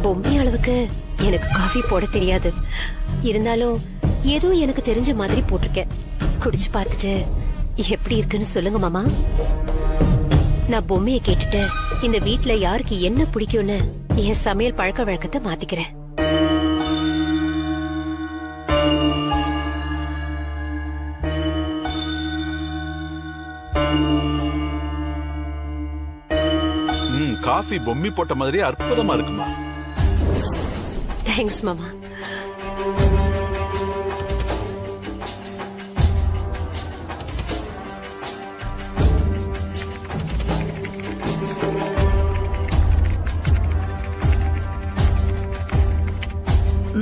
பொம்மை அளவுக்கு எனக்கு காஃபி போட தெரியாது. இருந்தாலும் ஏதோ எனக்கு தெரிஞ்ச மாதிரி போட்டிருக்கேன். குடிச்சு பார்த்துட்டு எப்படி இருக்குன்னு சொல்லுங்க மாமா. நான் பொம்மையை கேட்டுட்டு இந்த வீட்ல யாருக்கு என்ன பிடிக்கும்னு என் சமையல் பழக்க வழக்கத்தை மாத்திக்கிறேன். காஃபி பொம்மி போட்ட மாதிரி அற்புதமா இருக்குமா? தேங்க்ஸ் மாமா.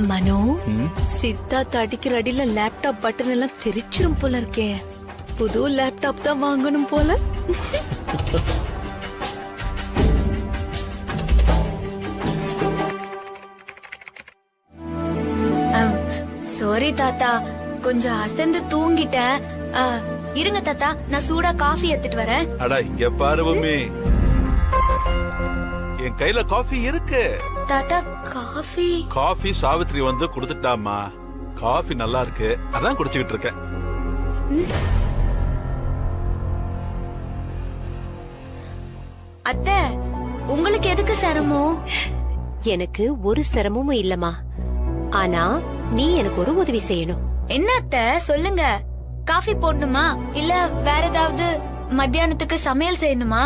மனோ, சித்தார்த் அடிக்கிற அடியில லேப்டாப் பட்டன் எல்லாம் தெரிச்சிரும் போல இருக்கே. புது லேப்டாப் தான் வாங்கணும் போல. சாரி தாத்தா, கொஞ்சம் அசந்து தூங்கிட்டேன். இருங்க தாத்தா, நான் சூடா காஃபி எடுத்துட்டு வரேன். அடா இங்க பாரு பொம்மி, என் கையில காஃபி இருக்கு. தாத்தா காஃபி? காஃபி சாவித்ரி வந்து குடுத்துட்டாமா. காஃபி நல்லா இருக்கு, அதான் குடிச்சுக்கிட்டு இருக்கேன். அத்தை, உங்களுக்கு எதுக்கு சிரமம்? எனக்கு ஒரு சிரமமும் இல்லம்மா. ஆனா நீ எனக்கு ஒரு உதவி செய்யணும். என்ன அத்தை, சொல்லுங்க. காஃபி போடணுமா இல்ல வேற ஏதாவது மத்தியானத்துக்கு சமையல் செய்யணுமா?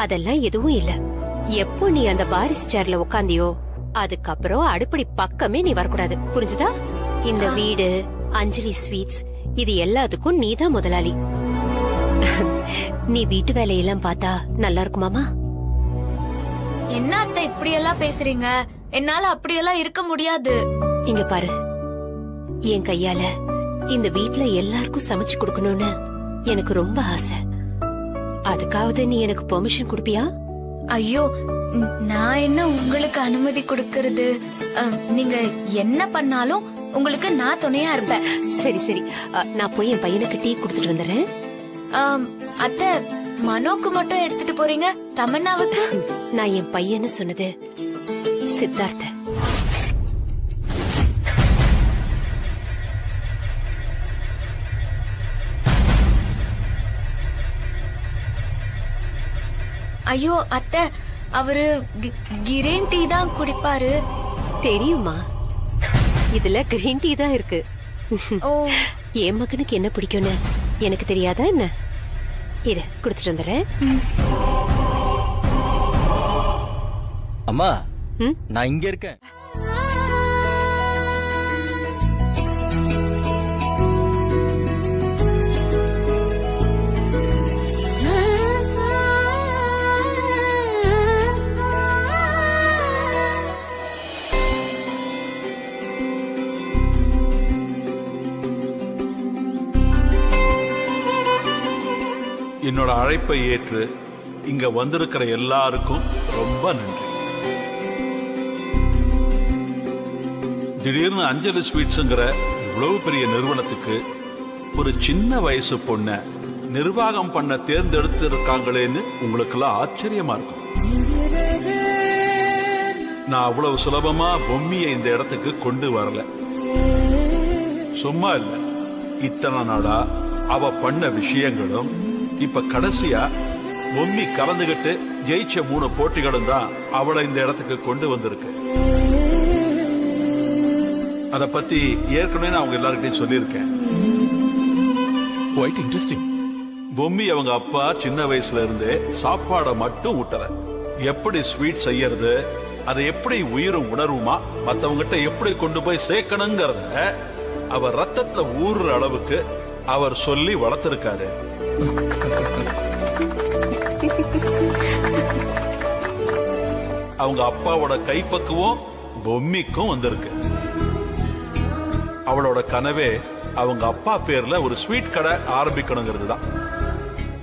அதெல்லாம் எதுவும் இல்ல. எப்போ நீ அந்த பாரிஸ் சேர்ல உட்காந்தியோ அதுக்கப்புறம் அடுப்படி பக்கமே நீ வரக்கூடாது, புரிஞ்சுதா? இந்த வீடு, அஞ்சலி ஸ்வீட்ஸ், இது எல்லாத்துக்கும் நீதான் முதலாளி. நீ வீட்டு வேலையெல்லாம் பார்த்தா நல்லா இருக்குமாமா? என்ன அத்தை இப்படி எல்லாம் பேசுறீங்க? என்னால அப்படியெல்லாம் இருக்க முடியாது. இங்க பாரு, என் கையால இந்த வீட்ல எல்லாருக்கும் சமைச்சு கொடுக்கணும்னு எனக்கு ரொம்ப ஆசை. அதுக்காவது நீ எனக்கு பெர்மிஷன் கொடுப்பியா? ஐயோ, நான் என்ன உங்களுக்கு அனுமதி கொடுக்கறது? நீங்க என்ன பண்ணாலும் உங்களுக்கு நான் துணையா இருப்பேன். சரி சரி, நான் போய் என் பையனுக்கு டீ குடுத்துட்டு வந்துடுறேன். அத்தை, மனோக்கு மட்டும் எடுத்துட்டு போறீங்க, தமன்னாவுக்கு? நான் என் பையன்னு சொன்னது சித்தார்த்த. ஐயோ அத்தை, அவரு கிரீன் டீ தான் குடிப்பாரு. தெரியுமா, இதுல கிரீன் டீ தான் இருக்கு. ஓ, என் மகனுக்கு என்ன பிடிக்கும்னு எனக்கு தெரியாதா என்ன? இரு, குடுத்துட்டு வந்துடுறேன். அம்மா, நான் இங்க இருக்கேன். என்னோட அழைப்பை ஏற்று இங்க வந்திருக்கிற எல்லாருக்கும் ரொம்ப நன்றி. திடீர்னு அஞ்சலி ஸ்வீட்ஸ்ங்கிற இவ்வளவு பெரிய நிறுவனத்துக்கு ஒரு சின்ன வயசு பொண்ண நிர்வாகம் பண்ண தேர்ந்தெடுத்து இருக்காங்களேன்னு உங்களுக்கு எல்லாம் ஆச்சரியமா இருக்கும். நான் அவ்வளவு சுலபமா பொம்மியை இந்த இடத்துக்கு கொண்டு வரல. சும்மா இல்ல, இத்தனை நாளா அவ பண்ண விஷயங்களும் இப்ப கடைசியா பொம்மி கலந்துகிட்டு ஜெயிச்ச 3 போட்டிகளும் தான் அவளை இந்த இடத்துக்கு கொண்டு வந்திருக்கு. அத பத்தி ஏற்கனவே நான் அவங்க எல்லார்கிட்டையும் சொல்லியிருக்கேன். Quite interesting. பொம்மி அவங்க அப்பா சின்ன வயசுல இருந்தே சாப்பாடை மட்டும் ஊட்டல, எப்படி ஸ்வீட் செய்யறது, அதை எப்படி உயிரும் உணர்வுமா மத்தவங்கிட்ட எப்படி கொண்டு போய் சேர்க்கணுங்கிறத அவர் ரத்தத்துல ஊறுற அளவுக்கு அவர் சொல்லி வளர்த்திருக்காரு. அவங்க அப்பாவோட கைப்பக்குவம் பொம்மிக்கும் வந்திருக்கு. அவளோட கனவே அவங்க அப்பா பேர்ல ஒரு ஸ்வீட் கடை ஆரம்பிக்கணுங்கிறது தான்.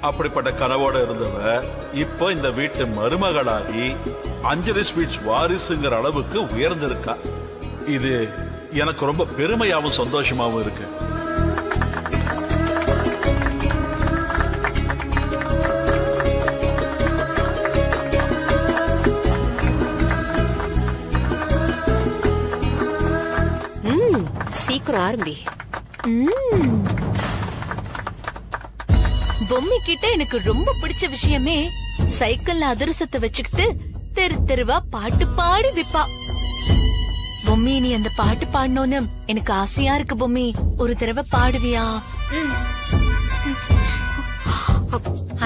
அப்படிப்பட்ட கனவோட இருந்தவ இப்ப இந்த வீட்டு மருமகளாகி அஞ்சலி ஸ்வீட்ஸ் வாரிசுங்கிற அளவுக்கு உயர்ந்திருக்கா. இது எனக்கு ரொம்ப பெருமையாவும் சந்தோஷமாவும் இருக்கு. சீக்கிரம் ஆரம்பி. பொம்மை கிட்ட எனக்கு ரொம்ப பிடிச்ச விஷயமே சைக்கிள்ல அதிரசத்தை வச்சுக்கிட்டு தெரு தெருவா பாட்டு பாடி விப்பா. பொம்மி நீ அந்த பாட்டு பாடணும்னு எனக்கு ஆசையா இருக்கு. பொம்மி ஒரு தடவை பாடுவியா?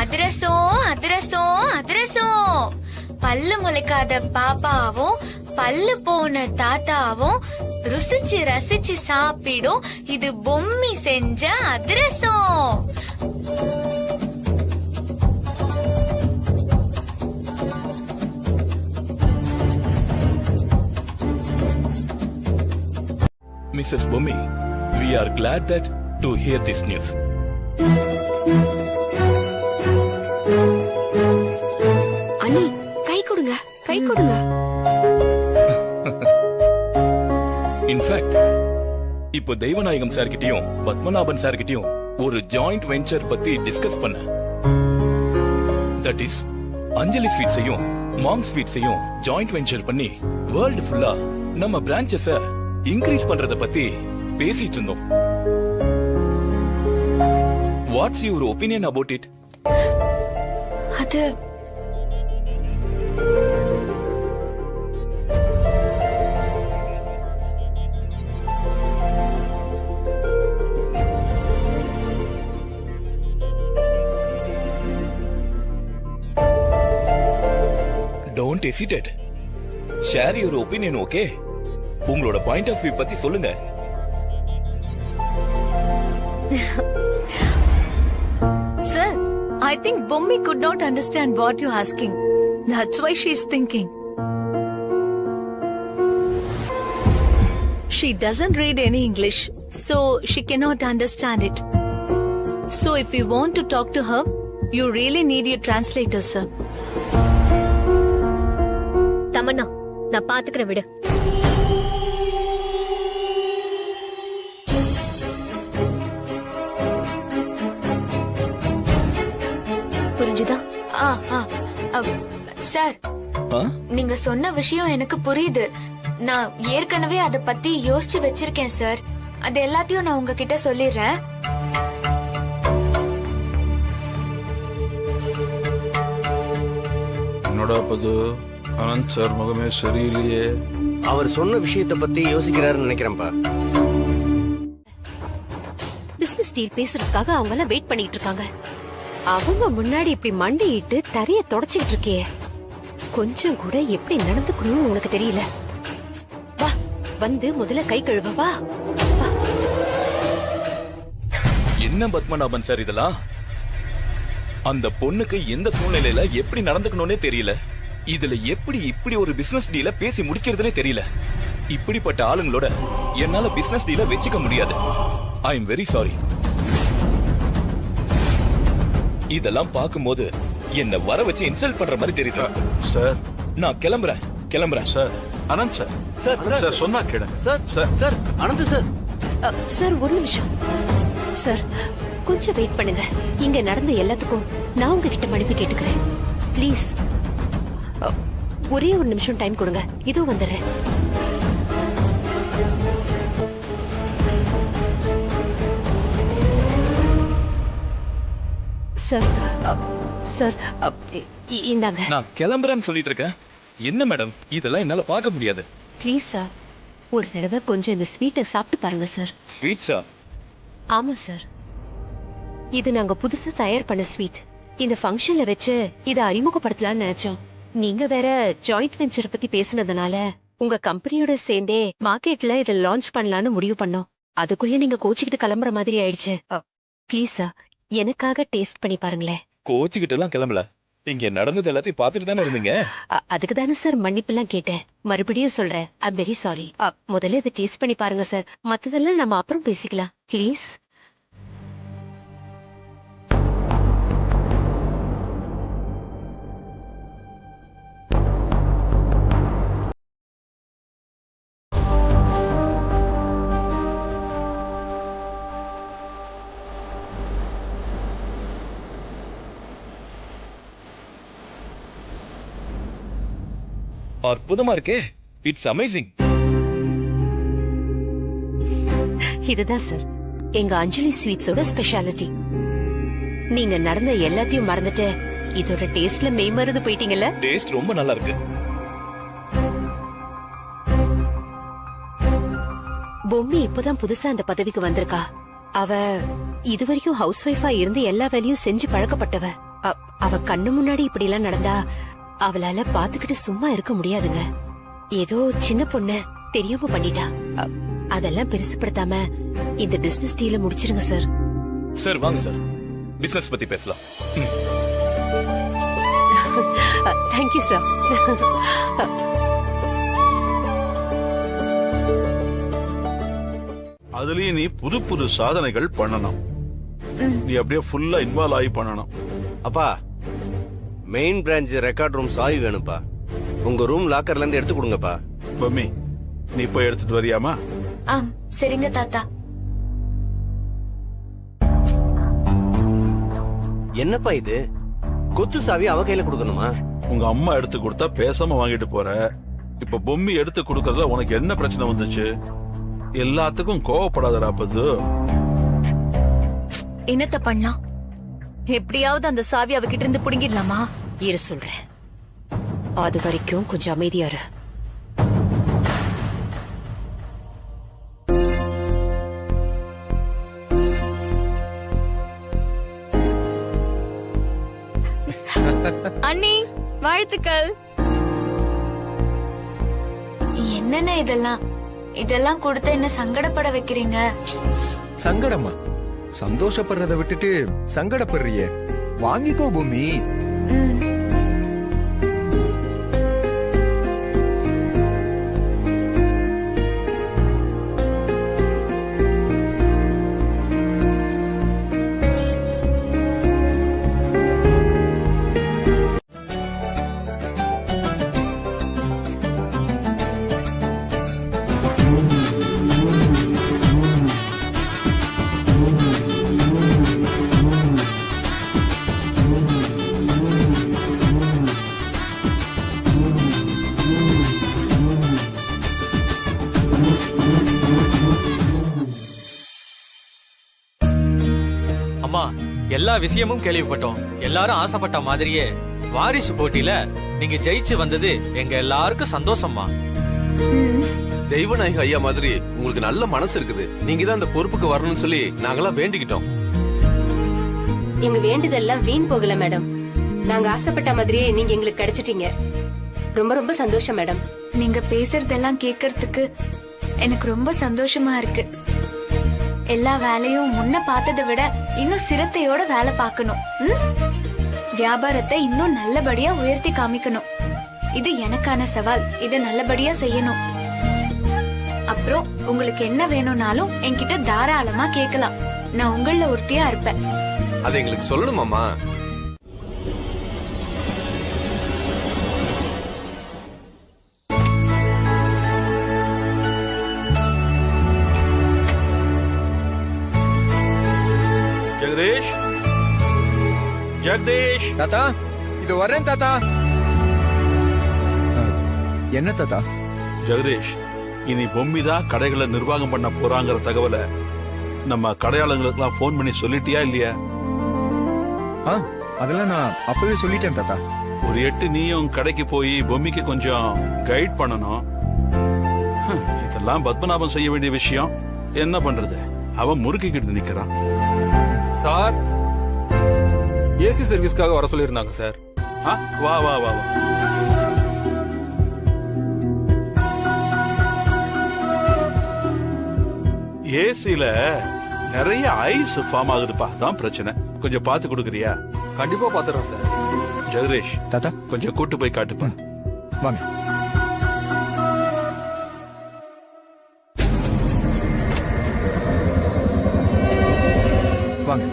அதிரசம் அதிரசம் அதிரசம், பல்லு முளைக்காத பாப்பாவும் பல்லு போன தாத்தாவும் ருசிச்சு ரசிச்சு சாப்பிடும் இது பொம்மி செஞ்ச அதிரசம். Mrs. Bhumi, we are glad that to hear this news. அண்ணி கை கொடுங்க, கை கொடுங்க. இன்ஃபேக்ட் இப்போ தெய்வநாயகம் சார் கிட்டயும் பத்மநாபன் சார் கிட்டயும் ஒரு ஜாயிண்ட் வெஞ்சர் பத்தி டிஸ்கஸ் பண்ண. தட் இஸ் அஞ்சலி ஸ்வீட்ஸையும் மாம் ஸ்வீட்ஸையும் ஜாயிண்ட் வெஞ்சர் பண்ணி வேர்ல்டு ஃபுல்லா நம்ம பிரான்ச்சஸ இன்க்ரீஸ் பண்றத பத்தி பேசிட்டு இருந்தோம். What's your opinion about it? அது don't hesitate, share your opinion. Okay, உங்களோட பாயிண்ட் ஆஃப் வியூ பத்தி சொல்லுங்க. Sir, I think Bommi could not understand what you're asking. That's why she's thinking. She doesn't read any English, so she cannot understand it. So if you want to talk to her, you really need your translator, sir. Tamannaah நான் பாத்துக்கிறேன், விடு. புரிஞ்சுதா? Sir, நீங்க சொன்ன விஷயம் எனக்கு புரியுது. நான் ஏற்கனவே அத பத்தி யோசிச்சு வச்சிருக்கேன் சார். அது எல்லாத்தையும் நான் உங்ககிட்ட சொல்லிடுறேன். என்னோட பது அனந்த் சார் முகமே சரியில்லையே. அவர் சொன்ன விஷயத்தை பத்தி யோசிக்கிறாருன்னு நினைக்கிறேன்ப்பா. பிசினஸ் டீல் பேசுறதுக்காக அவங்க எல்லாம் வெயிட் பண்ணிட்டு இருக்காங்க. அவங்க முன்னாடி இப்படி மண்டிட்டு தரைய தொடச்சிட்டு இருக்கே, கொஞ்சம் கூட எப்படி நடந்துக்கணும்னு உனக்கு தெரியல. வா, வந்து முதல்ல கை கழுவ வா. என்ன பத்மநாபன் சார் இதெல்லாம்? அந்த பொண்ணுக்கு எந்த சூழ்நிலையில எப்படி நடந்துக்கணும்னே தெரியல. இதுல எப்படி இப்படி ஒரு பிசினஸ் டீல பேசி முடிக்கிறதுனே தெரியல. இப்படிப்பட்ட ஆளுங்களோட என்னால பிசினஸ் டீல வச்சுக்க முடியாது. I am very sorry. இதெல்லாம் பார்க்கும்போது என்ன வர வச்சு இன்சல்ட் பண்ற மாதிரி தெரியுது. சார் நான் கிளம்புறேன். சார் அனந்த் சார், சார் சொன்னா கேளுங்க. Sir Anand sir. சார் ஒரு நிமிஷம் சார், கொஞ்சம் வெயிட் பண்ணுங்க. இங்க நடந்த எல்லாத்துக்கும் நான் உங்ககிட்ட மன்னிப்பு கேட்டுக்கிறேன். ப்ளீஸ் ஒரே ஒரு நிமிஷம் டைம் கொடுங்க, இதோ வந்துடுறேன். சார் சார் இந்தாங்க. நான் கிளம்புறேன்னு சொல்லிட்டு இருக்கேன். என்ன மேடம், இதெல்லாம் என்னால பார்க்க முடியாது. ப்ளீஸ் சார், ஒரு தடவை கொஞ்சம் இந்த ஸ்வீட்டை சாப்பிட்டு பாருங்க சார். ஸ்வீட்ஸா? ஆமா சார், இது நாங்க புதுசா தயார் பண்ண ஸ்வீட். இந்த ஃபங்க்ஷன்ல வச்சு இதை அறிமுகப்படுத்தலாம்னு நினைச்சோம். நீங்க வேற ஜாயிண்ட் வெஞ்சர் பத்தி பேசுனதுனால உங்க கம்பெனியோட சேர்ந்தே மார்க்கெட்ல இதை லான்ச் பண்ணலாம்னு முடிவு பண்ணோம். அதுக்குள்ளே நீங்க கோச்சிக்கிட்டு கிளம்புற மாதிரி ஆயிடுச்சு. ப்ளீஸ் சார், எனக்காக டேஸ்ட் பண்ணி பாருங்களேன். கோச்சிக்கிட்டு எல்லாம் கிளம்பல, இங்க நடந்தது எல்லாத்தையும் பாத்துட்டு தானே இருந்தீங்க. அதுக்கு தானே சார் மன்னிப்பு எல்லாம் கேட்டேன். மறுபடியும் சொல்றேன், ஐ வெரி சாரி. முதல்ல இதை டேஸ்ட் பண்ணி பாருங்க சார், மத்ததெல்லாம் நம்ம அப்புறம் பேசிக்கலாம் ப்ளீஸ். அற்புதமா இருக்கே, இட்ஸ் அமேசிங். இதுதான் சார் எங்க அஞ்சலி ஸ்வீட்ஸோட ஸ்பெஷாலிட்டி. நீங்க நடந்த எல்லாத்தையும் மறந்துட்டு இதோட டேஸ்ட்ல மெய்மறந்து போயிட்டீங்கல்ல. டேஸ்ட் ரொம்ப நல்லா இருக்கு. பொம்மி இப்பதான் புதுசா அந்த பதவிக்கு வந்திருக்கா. அவ இதுவரைக்கும் ஹவுஸ் ஒய்ஃபா இருந்து எல்லா வேலையும் செஞ்சு பழக்கப்பட்டவ. அவ கண்ணு முன்னாடி இப்படி எல்லாம் நடந்தா அவளால பாத்துக்கிட்டு சும்மா இருக்க முடியாதுங்க. ஏதோ சின்ன பொண்ணு தெரியாம பண்ணிட்டா. அதெல்லாம் பெருசுப்படுத்தாம இந்த பிசினஸ் டீல முடிச்சிருங்க சார். சார் வாங்க சார், பிசினஸ் பத்தி பேசலாம். Thank you sir. அதுலயும் நீ புது புது சாதனைகள் பண்ணணும். நீ அப்படியே ஃபுல்லா இன்வால்வ் ஆகி பண்ணணும். அப்பா, மெயின் பிரான்ச் ரெக்கார்ட் ரூம் சாவி வேணும்ப்பா. உங்க ரூம் லாக்கர்ல இருந்து எடுத்து கொடுங்கப்பா. பொம்மி, நீ போய் எடுத்துட்டு வரியாமா? சரிங்க தாத்தா. என்னப்பா இது, கொத்து சாவி அவ கையில கொடுக்கணுமா? உங்க அம்மா எடுத்து கொடுத்தா பேசாம வாங்கிட்டு போற. இப்ப பொம்மி எடுத்து கொடுக்கறதுல உனக்கு என்ன பிரச்சனை வந்துச்சு? எல்லாத்துக்கும் கோவப்படாதடா பது. என்னத்த பண்ணலாம்? எப்படியாவது அந்த சாவி அவகிட்ட இருந்து புடுங்கிடலாமா? இரு சொல்றேன். அது வரைக்கும் கொஞ்சம் அமைதியா இரு. அண்ணி வாழ்த்துக்கள். என்னென்ன இதெல்லாம் இதெல்லாம் கொடுத்து என்ன சங்கடப்பட வைக்கிறீங்க? சங்கடமா? சந்தோஷப்படுறத விட்டுட்டு சங்கடப்படுறியே. வாங்கிக்கோ பூமி. ம். அம்மா, எல்லா விஷயமும் கேள்விப்பட்டோம். எல்லாரும் ஆசைப்பட்ட மாதிரியே வாரிசு போட்டியில நீங்க ஜெயிச்சு வந்தது எங்க எல்லாருக்கும் சந்தோஷம்மா. தெய்வநாயக ஐயா மாதிரி உங்களுக்கு நல்ல மனசு இருக்குது. நீங்க தான் அந்த பொறுப்புக்கு வரணும்னு சொல்லி நாங்கெல்லாம் வேண்டிக்கிட்டோம். எங்க வேண்டுதெல்லாம் வீண் போகல மேடம். நாங்க ஆசைப்பட்ட மாதிரியே நீங்க எங்களுக்கு கிடைச்சிட்டீங்க. ரொம்ப ரொம்ப சந்தோஷம் மேடம். நீங்க பேசுறதெல்லாம் கேட்கறதுக்கு எனக்கு ரொம்ப சந்தோஷமா இருக்கு. எல்லா வேலையும் முன்ன பார்த்ததை விட இன்னும் சிரத்தையோட வேலை பார்க்கணும். வியாபாரத்தை இன்னும் நல்லபடியா உயர்த்தி காமிக்கணும். இது எனக்கான சவால். இதை நல்லபடியா செய்யணும். அப்புறம் உங்களுக்கு என்ன வேணும்னாலும் என்கிட்ட தாராளமா கேட்கலாம். நான் உங்கள ஒருத்தியா இருப்பேன். அதை எங்களுக்கு சொல்லணுமாமா? ஜெகதீஷ், ஜெகதீஷ். தாத்தா, இது வரேன் தாத்தா. என்ன தாத்தா? ஜெகதீஷ், இனி பொம்மி தான் கடைகளை நிர்வாகம் பண்ண போறாங்கிற தகவலை நம்ம கடையாளங்களுக்கெல்லாம் போன் பண்ணி சொல்லிட்டியா இல்லையா? அதெல்லாம் நான் அப்பவே சொல்லிட்டேன் தாத்தா. ஒரு எட்டு நீயும் கடைக்கு போய் பொம்மிக்கு கொஞ்சம் கைட் பண்ணணும். இதெல்லாம் பத்மநாபம் செய்ய வேண்டிய விஷயம். என்ன பண்றது, அவன் முறுக்கிக்கிட்டு நிக்கிறான். சார், ஏசி சர்வீஸ்க்காக வர சொல்லியிருந்தாங்க சார். வா வா வா. ஏசில நிறைய ஐஸ் ஃபார்ம் ஆகுதுப்பா, தான் பிரச்சனை. கொஞ்சம் பார்த்து கொடுக்குறியா? கண்டிப்பா பாத்துறோம் சார். ஜெகதீஷ், தாத்தா கொஞ்சம் கூட்டு போய் காட்டுப்பா. வாங்க. வாங்க.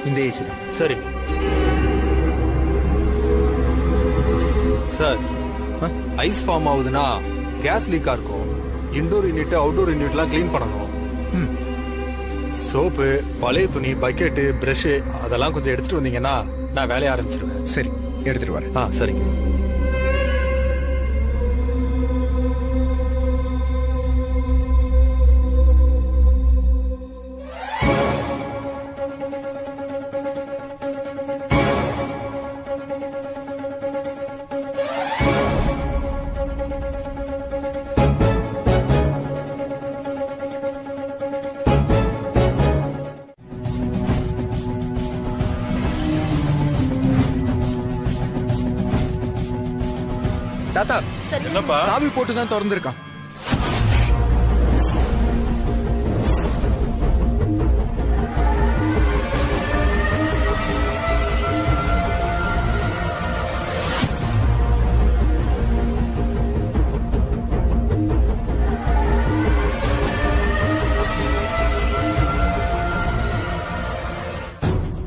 இந்த ஏசி தான். சரி சார். ஐஸ் ஃபார்ம் ஆகுதுன்னா கேஸ் லீக்கா இருக்கும். இன்டோர் யூனிட் அவுட்டோர் யூனிட்லாம் கிளீன் பண்ணணும். சோப்பு, பழைய துணி, பக்கெட்டு, பிரஷ் அதெல்லாம் கொஞ்சம் எடுத்துட்டு வந்தீங்கன்னா நான் வேலைய ஆரம்பிச்சிருவேன். சரி, எடுத்துட்டு வரேன். சரிங்க. தாத்தா என்னப்பா சாவி போட்டு தான் திறந்திருக்கான்.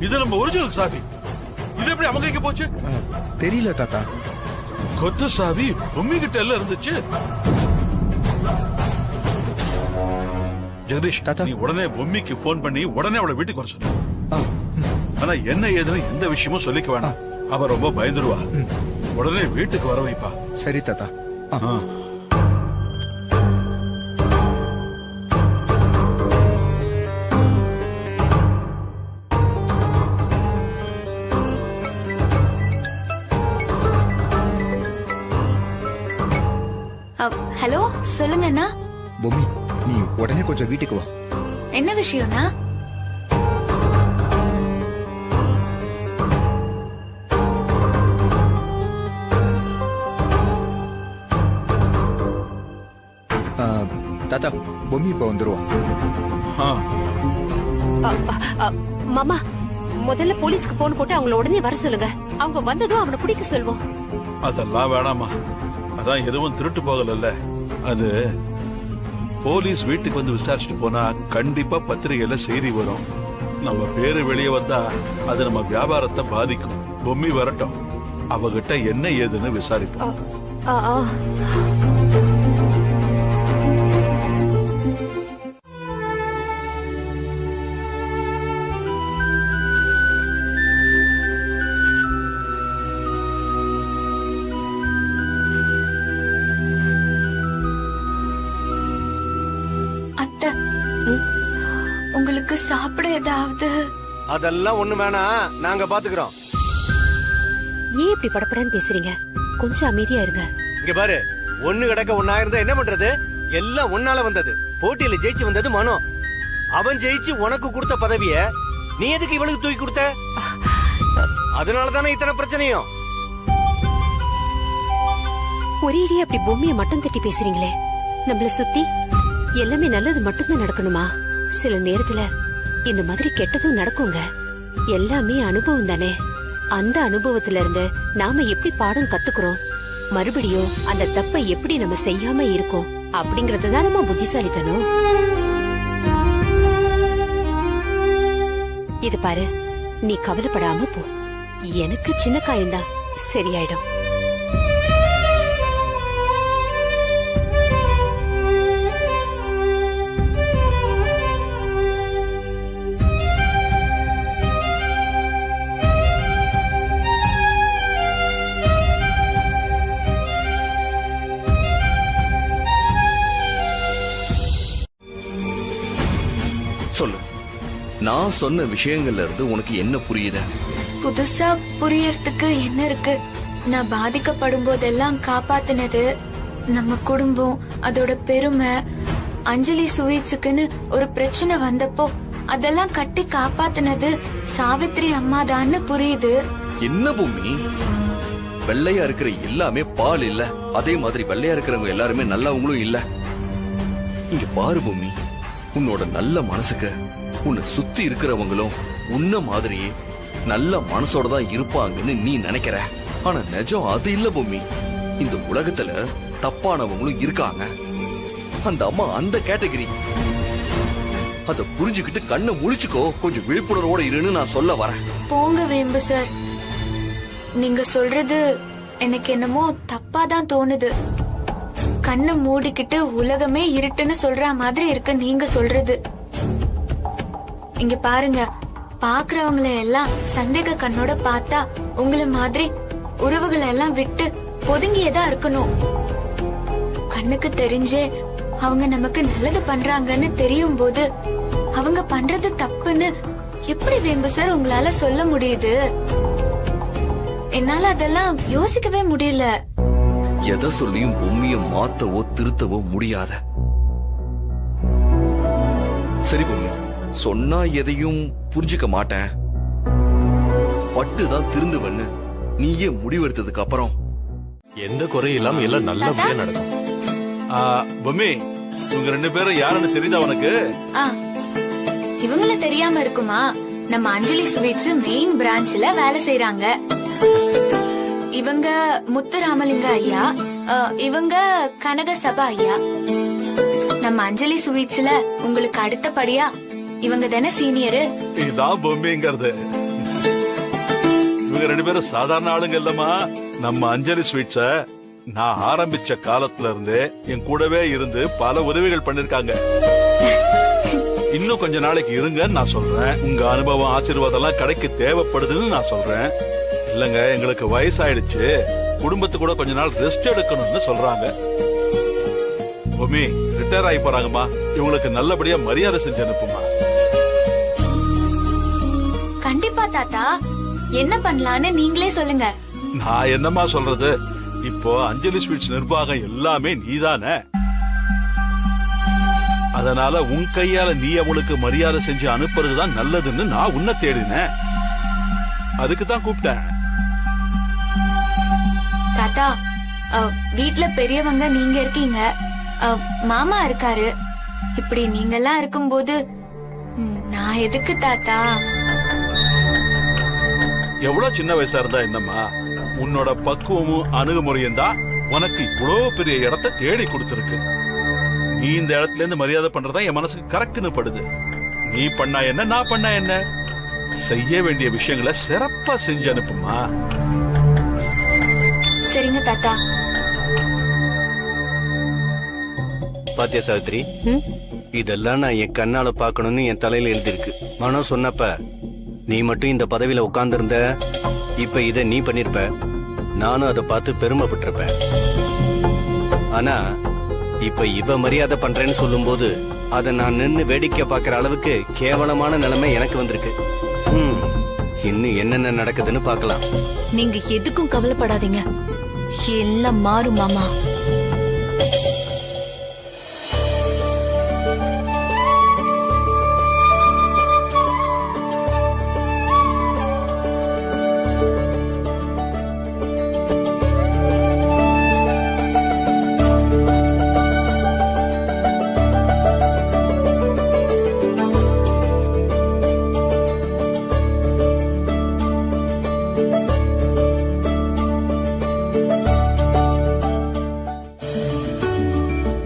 இது நம்ம ஒரிஜினல் சாவி. இது எப்படி அவங்க கைக்கு போச்சு? தெரியல தாத்தா. கொத்து சாவி பொம்மி கிட்ட எல்லாம் இருந்துச்சு. ஜெகதீஷ் தாத்தா. நீ உடனே பொம்மிக்கு போன் பண்ணி உடனே அவளை வீட்டுக்கு வர சொல்லு. ஆ, ஆனா என்ன ஏதுன்னு எந்த விஷயமும் சொல்லிக்க வேண்டாம். அவ ரொம்ப பயந்துருவா. உடனே வீட்டுக்கு வர வைப்பா. சரி தாத்தா. ஆ. ஆ. ஹலோ, சொல்லுங்க அண்ணா. பொம்மி, நீ உடனே கொஞ்சம் வீட்டுக்கு வா. என்ன விஷயம்னா? தாத்தா, பொம்மி இப்ப வந்துருவான். ஆ. மாமா, முதல்ல போலீஸ்க்கு போன் போட்டு அவங்கள உடனே வர சொல்லுங்க. அவங்க வந்ததும் அவனை பிடிக்க சொல்வோம். அதெல்லாம் வேணாமா. அதான் எதுவும் திருட்டு போகல. அது போலீஸ் வீட்டுக்கு வந்து விசாரிச்சுட்டு போனா கண்டிப்பா பத்திரிகையில செய்தி வரும். நம்ம பேரு வெளியே வந்தா அது நம்ம வியாபாரத்தை பாதிக்கும். பொம்மி வரட்டும், அவகிட்ட என்ன ஏதுன்னு விசாரிப்போம். உங்களுக்கு சாப்பிட ஏதாவது? அதெல்லாம் ஒண்ணு வேணாம், நாங்க பாத்துக்கிறோம். ஏன் இப்படி படப்படன்னு பேசுறீங்க? கொஞ்சம் அமைதியா இருங்க. இங்க பாரு, ஒண்ணு கிடக்க ஒன்னா இருந்தா என்ன பண்றது? எல்லாம் ஒன்னால வந்தது. போட்டியில ஜெயிச்சு வந்தது மனோ. அவன் ஜெயிச்சு உனக்கு கொடுத்த பதவிய நீ எதுக்கு இவளுக்கு தூக்கி கொடுத்த? அதனாலதானே இத்தனை பிரச்சனையும். ஒரேடியா அப்படி பொம்மையை மட்டும் தட்டி பேசுறீங்களே. நம்மள சுத்தி எல்லாமே நல்லது மட்டும்தான் நடக்கணுமா? சில நேரத்துல இந்த மாதிரி கெட்டதும் நடக்குங்க. எல்லாமே அனுபவம் தானே. அந்த அனுபவத்துல இருந்து நாம எப்படி பாடம் கத்துக்கிறோம், மறுபடியும் அந்த தப்பை எப்படி நம்ம செய்யாம இருக்கோம் அப்படிங்கறதுதான் நம்ம புத்திசாலித்தனம். இது பாரு, நீ கவலைப்படாம போ. எனக்கு சின்ன காயம்தான், சரியாயிடும். சொல்லு, நான் சொன்ன விஷயங்கள்ல இருந்து உனக்கு என்ன புரியுது? புதுசா புரியறதுக்கு என்ன இருக்கு? நான் பாதிக்கப்படும் போதெல்லாம் காப்பாத்தினது நம்ம குடும்பம், அதோட பெருமை. அஞ்சலி ஸ்வீட்ஸுக்குன்னு ஒரு பிரச்சனை வந்தப்போ அதெல்லாம் கட்டி காப்பாத்தினது சாவித்ரி அம்மாதான்னு புரியுது. என்ன பூமி, வெள்ளையா இருக்கிற எல்லாமே பால் இல்ல, அதே மாதிரி வெள்ளையா இருக்கிறவங்க எல்லாருமே நல்லவங்களும் இல்ல. இங்க பாரு பூமி, உன்னோட நல்ல மனசுக்கு உன்னை சுத்தி இருக்கிறவங்களும் உன்ன மாதிரியே நல்ல மனசோட தான் இருப்பாங்கன்னு நீ நினைக்கிற. ஆனா நிஜம் அது இல்ல பூமி. இந்த உலகத்துல தப்பானவங்களும் இருக்காங்க. அந்த அம்மா அந்த கேட்டகரி. அத புரிஞ்சுக்கிட்டு கண்ணை முழிச்சுக்கோ, கொஞ்சம் விழிப்புணர்வோட இருன்னு நான் சொல்ல வரேன். போங்க வேம்பு சார், நீங்க சொல்றது எனக்கு என்னமோ தப்பாதான் தோணுது. கண்ணை மூடிக்கிட்டு உலகமே இருட்டுன்னு சொல்ற மாதிரி இருக்கு நீங்க சொல்றது. இங்க பாருங்க, பாக்குறவங்கள எல்லாம் சந்தேக கண்ணோட பார்த்தா உங்களை மாதிரி உறவுகளை எல்லாம் விட்டு ஒதுங்கியதா இருக்கணும். கண்ணுக்கு தெரிஞ்சே அவங்க நமக்கு நல்லது பண்றாங்கன்னு தெரியும் போது அவங்க பண்றது தப்புன்னு எப்படி வேம்பு சார் உங்களால சொல்ல முடியுது? என்னால அதெல்லாம் யோசிக்கவே முடியல. எதை சொல்லியும் பூமியை மாத்தவோ திருத்தவோ முடியாத. சரி பூமி, சொன்னா எதையும் புரிஞ்சுக்க மாட்டேன், பட்டுதான் திருந்துவன்னு நீயே முடிவெடுத்ததுக்கு அப்புறம் எந்த குறையும் இல்லாம எல்லாம் நல்லபடியா நடக்கும். பொம்மி, இவங்க 2 பேரும் யாருன்னு தெரியுதா உனக்கு? இவங்கள தெரியாம இருக்குமா? நம்ம அஞ்சலி ஸ்வீட்ஸ் மெயின் பிரான்ச்ல வேலை செய்யறாங்க. இவங்க முத்துராமலிங்க ஐயா, இவங்க கனக சபா ஐயா. நம்ம அஞ்சலி ஸ்வீட்ஸ்ல உங்களுக்கு அடுத்தபடியா இவங்க தானே சீனியரு. இதான் பொம்மிங்கிறது. இவங்க 2 பேரும் சாதாரண ஆளுங்க இல்லம்மா. நம்ம அஞ்சலி ஸ்வீட்ஸ நான் ஆரம்பிச்ச காலத்துல இருந்து என் கூடவே இருந்து பல உதவிகள் பண்ணிருக்காங்க. இன்னும் கொஞ்ச நாளைக்கு இருங்கன்னு நான் சொல்றேன். உங்க அனுபவம் ஆசீர்வாதம் எல்லாம் கடைக்கு தேவைப்படுதுன்னு நான் சொல்றேன். இல்லங்க, எங்களுக்கு வயசாயிடுச்சு, குடும்பத்து கூட கொஞ்ச நாள் ரெஸ்ட் எடுக்கணும்னு சொல்றாங்க. பொம்மி ரிட்டையர் ஆகி போறாங்கம்மா. இவங்களுக்கு நல்லபடியா மரியாதை செஞ்சு அனுப்புமா. கண்டிப்பா தாத்தா. என்ன பண்ணலான்னு நீங்களே சொல்லுங்க. நான் என்னமா சொல்றது? இப்போ அஞ்சலி ஸ்வீட்ஸ் நிர்வாகம் எல்லாமே நீதானே. அதனால உன் கையால நீ அவளுக்கு மரியாதை செஞ்சு அனுப்புறதுதான் நல்லதுன்னு நான் உன்னை தேடினேன். அதுக்கு தான் கூப்பிட்டேன். தாத்தா, வீட்ல பெரியவங்க நீங்க இருக்கீங்க, மாமா இருக்காரு. இப்படி நீங்க எல்லாம் இருக்கும்போது நான் எதுக்கு தாத்தா? எவ்வளவு சின்ன வயசா இருந்தா என்னம்மா, உன்னோட பக்குவமும் அணுகுமுறையும் தான் உனக்கு இவ்வளவு பெரிய இடத்தை தேடி கொடுத்திருக்கு. நீ இந்த இடத்துல இருந்து மரியாதை பண்றதா என் மனசுக்கு கரெக்ட்னு படுது. நீ பண்ணா என்ன, நான் பண்ணா என்ன, செய்ய வேண்டிய விஷயங்களை சிறப்பா செஞ்சு அனுப்புமா. சரிங்க தாத்தா. பாத்தியா சாவித்ரி, இதெல்லாம் நான் என் கண்ணால பாக்கணும்னு என் தலையில எழுதிருக்கு. மனோ சொன்னப்ப நீ மட்டும் இந்த பதவியில உட்கார்ந்து இருந்த, இப்ப இத நீ பண்ணிருப்ப. நானும் அதை பார்த்து பெருமைப்பட்டிருப்பேன். ஆனா இப்ப இவ மரியாதை பண்றேன்னு சொல்லும் போது அதை நான் நின்னு வேடிக்கை பாக்குற அளவுக்கு கேவலமான நிலைமை எனக்கு வந்திருக்கு. இன்னும் என்னென்ன நடக்குதுன்னு பாக்கலாம். நீங்க எதுக்கும் கவலைப்படாதீங்க, எல்லாம் மாறும் மாமா.